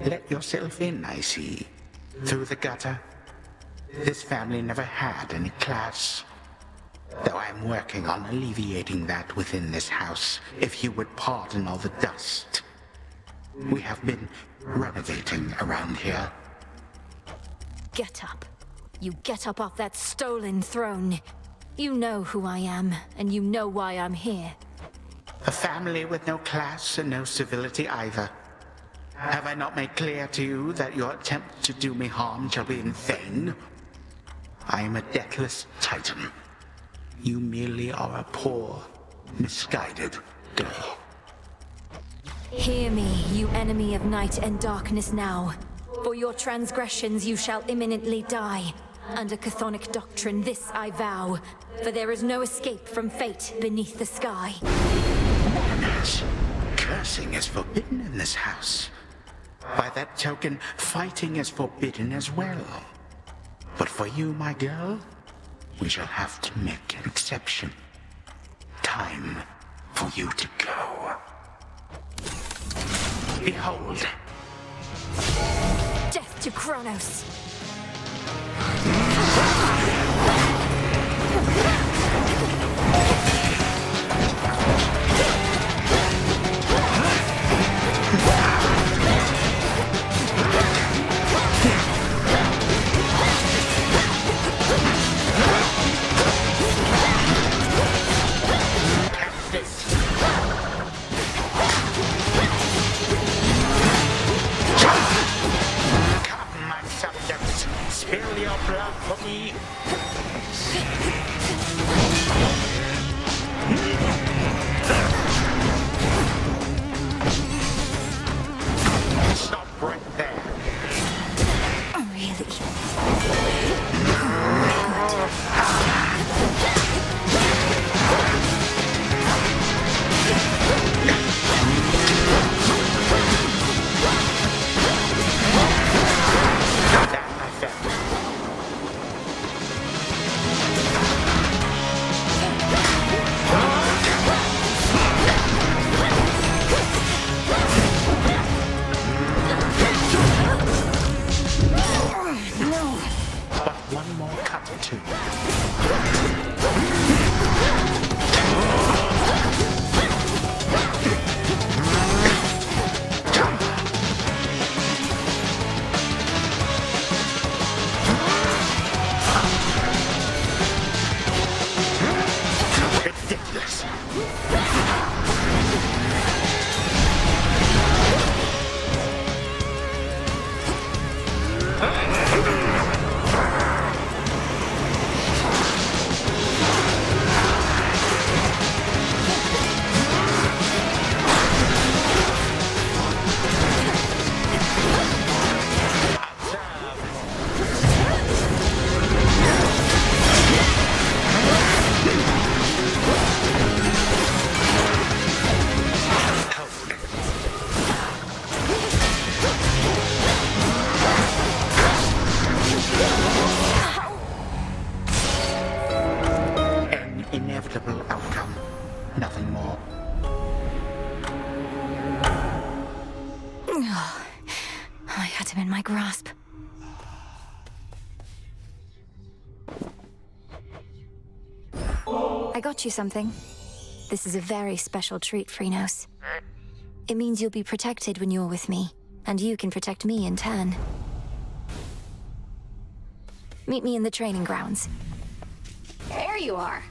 Let yourself in, I see. Through the gutter. This family never had any class. Though I'm working on alleviating that within this house, if you would pardon all the dust. We have been renovating around here. Get up. You get up off that stolen throne. You know who I am, and you know why I'm here. A family with no class and no civility either. Have I not made clear to you that your attempt to do me harm shall be in vain? I am a deathless titan. You merely are a poor, misguided girl. Hear me, you enemy of night and darkness now. For your transgressions you shall imminently die. Under chthonic doctrine, this I vow. For there is no escape from fate beneath the sky. Mourners, cursing is forbidden in this house. By that token, fighting is forbidden as well. But for you, my girl, we shall have to make an exception. Time for you to go. Behold. Death to Kronos! Come, my subjects, spill your blood for me. Stop right there. One more cut or two. Ridiculous. Inevitable outcome. Nothing more. I had him in my grasp. got you something. This is a very special treat, Phrynos. It means you'll be protected when you're with me, and you can protect me in turn. Meet me in the training grounds. There you are.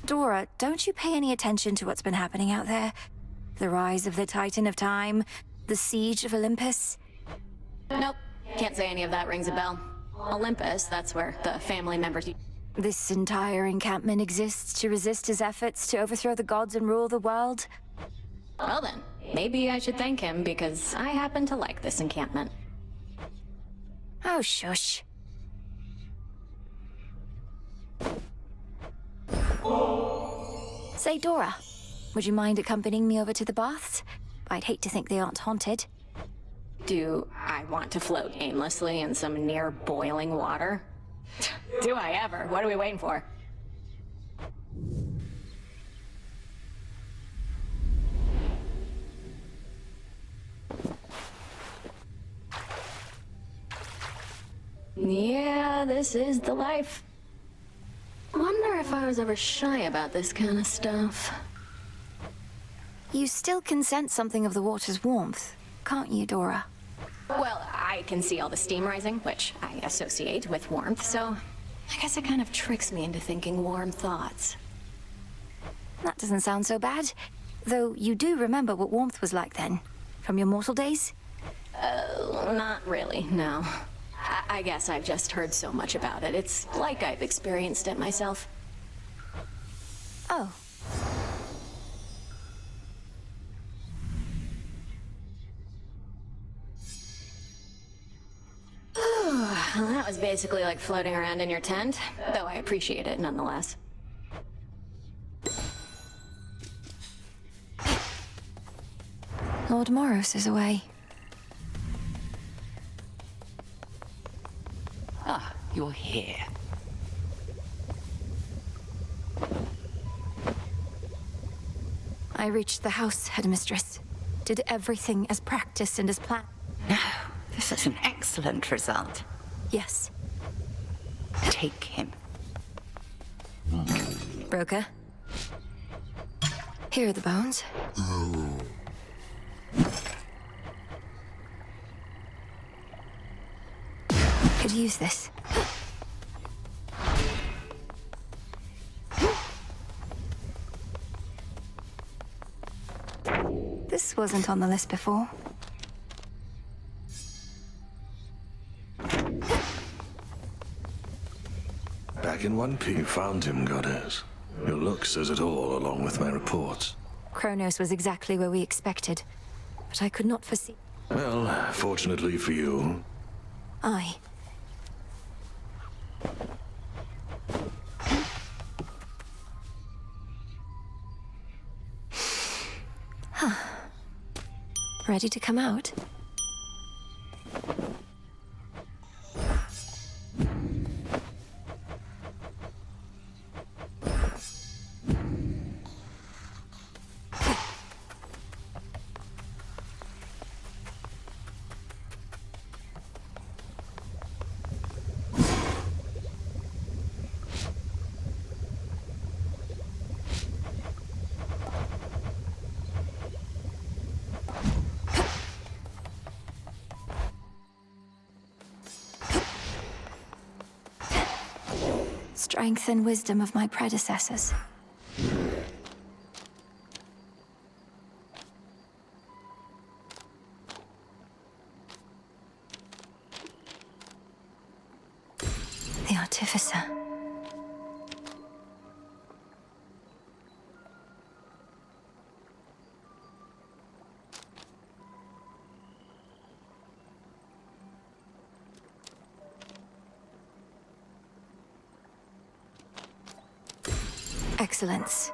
Dora, don't you pay any attention to what's been happening out there? The rise of the Titan of Time, the siege of Olympus? Nope. Can't say any of that rings a bell. Olympus, that's where the family members... This entire encampment exists to resist his efforts to overthrow the gods and rule the world? Well then, maybe I should thank him because I happen to like this encampment. Oh, shush. Say, Dora, would you mind accompanying me over to the baths? I'd hate to think they aren't haunted. Do I want to float aimlessly in some near boiling water? Do I ever? What are we waiting for? Yeah, this is the life. Wonder if I was ever shy about this kind of stuff. You still can sense something of the water's warmth, can't you, Dora? Well, I can see all the steam rising, which I associate with warmth, so I guess it kind of tricks me into thinking warm thoughts. That doesn't sound so bad. Though you do remember what warmth was like then, from your mortal days? Not really, no. I guess I've just heard so much about it. It's like I've experienced it myself. Oh. Well, that was basically like floating around in your tent, though I appreciate it nonetheless. Lord Moros is away. Ah, you're here. I reached the house, Headmistress. Did everything as practiced and as planned. No, this is an excellent result. Yes. Take him. Broker. Here are the bones. Could use this. This wasn't on the list before. Back in one piece, you found him, Goddess. Your look says it all, along with my reports. Kronos was exactly where we expected, but I could not foresee. Well, fortunately for you. Aye. Ready to come out? Strength and wisdom of my predecessors. The Artificer. Excellence.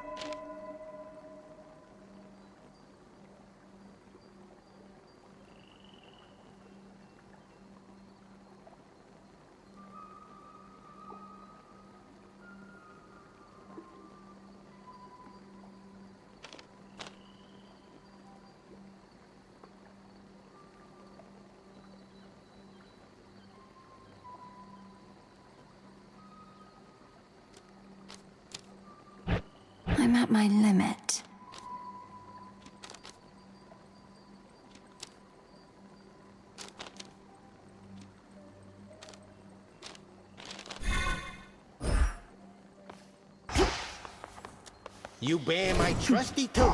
I'm at my limit. You bear my trusty tooth.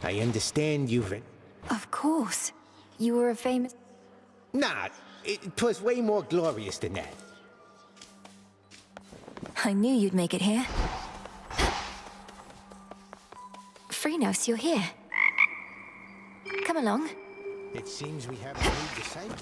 I understand you've... Of course. You were a famous... Nah, 'twas way more glorious than that. I knew you'd make it here. Phrynos, you're here. Come along. It seems we have a new disciple.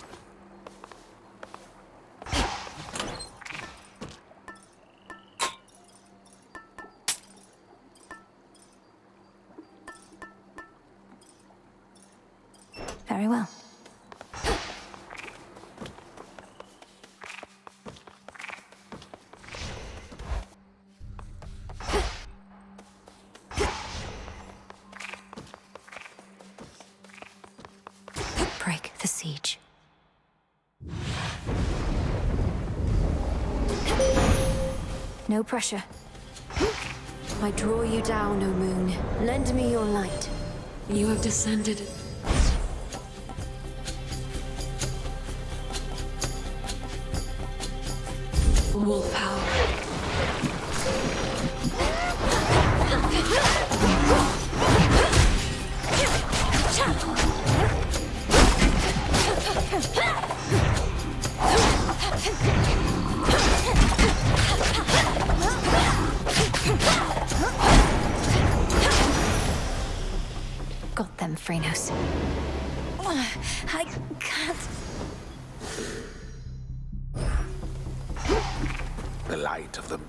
Very well. Break the siege. No pressure. I draw you down, O moon. Lend me your light. You have descended. Wolf power. Got them, Phrynos. I can't... The light of the...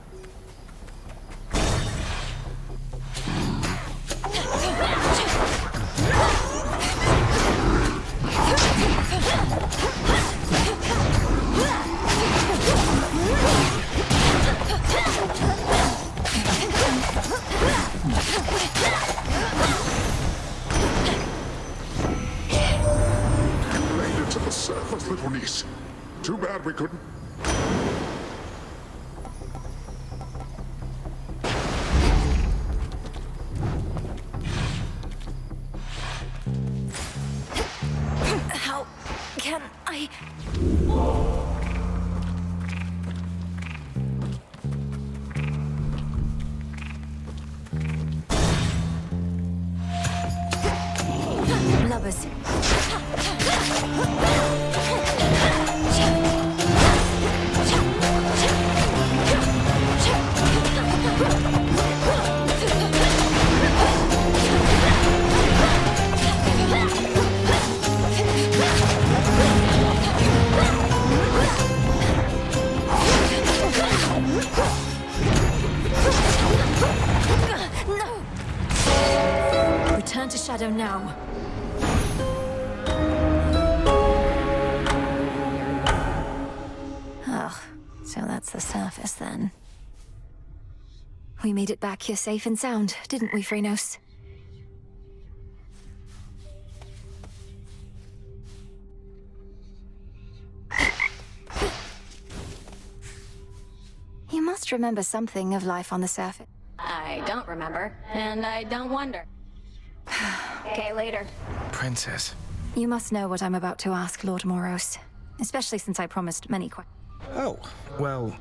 Made it to the surface, little niece. Too bad we couldn't... How can I... Lubbers. No! Return to Shadow now. Oh, so that's the surface then. We made it back here safe and sound, didn't we, Phrynos? You must remember something of life on the surface. I don't remember, and I don't wonder. Okay, later. Princess. You must know what I'm about to ask, Lord Moros. Especially since I promised many questions. Oh, well,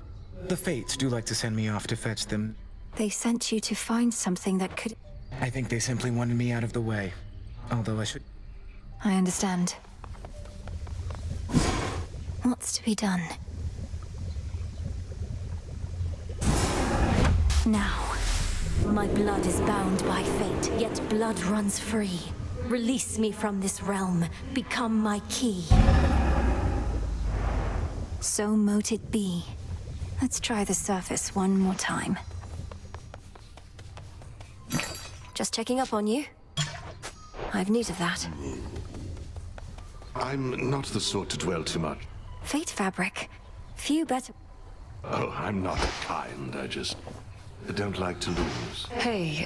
the Fates do like to send me off to fetch them. They sent you to find something that could... I think they simply wanted me out of the way. Although I should... I understand. What's to be done? Now, my blood is bound by fate, yet blood runs free. Release me from this realm. Become my key. So mote it be. Let's try the surface one more time. Just checking up on you. I've need of that. I'm not the sort to dwell too much. Fate fabric. Few better... Oh, I'm not kind. I don't like to lose. Hey,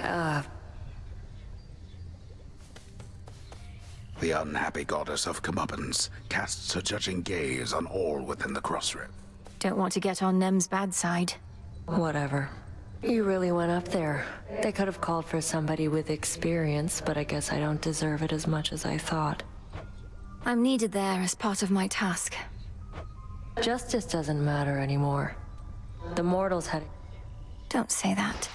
The unhappy goddess of comeuppance casts her judging gaze on all within the crossroad. Don't want to get on Nem's bad side. Whatever. You really went up there. They could have called for somebody with experience, but I guess I don't deserve it as much as I thought. I'm needed there as part of my task. Justice doesn't matter anymore. The mortals had... Don't say that.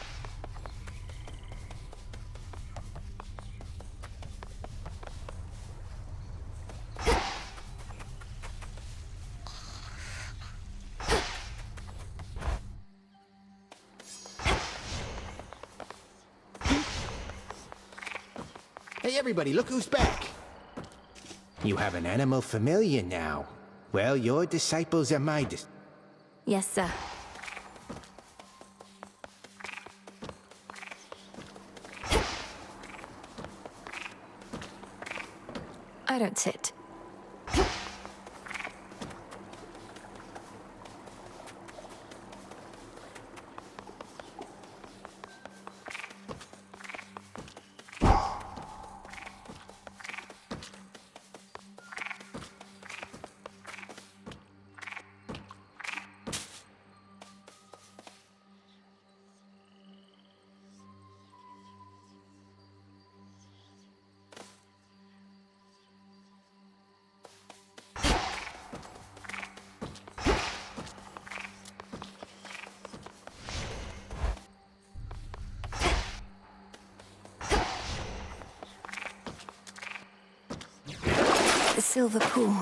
Hey, everybody, look who's back. You have an animal familiar now. Well, your disciples are my Yes, sir. I don't sit. The silver pool.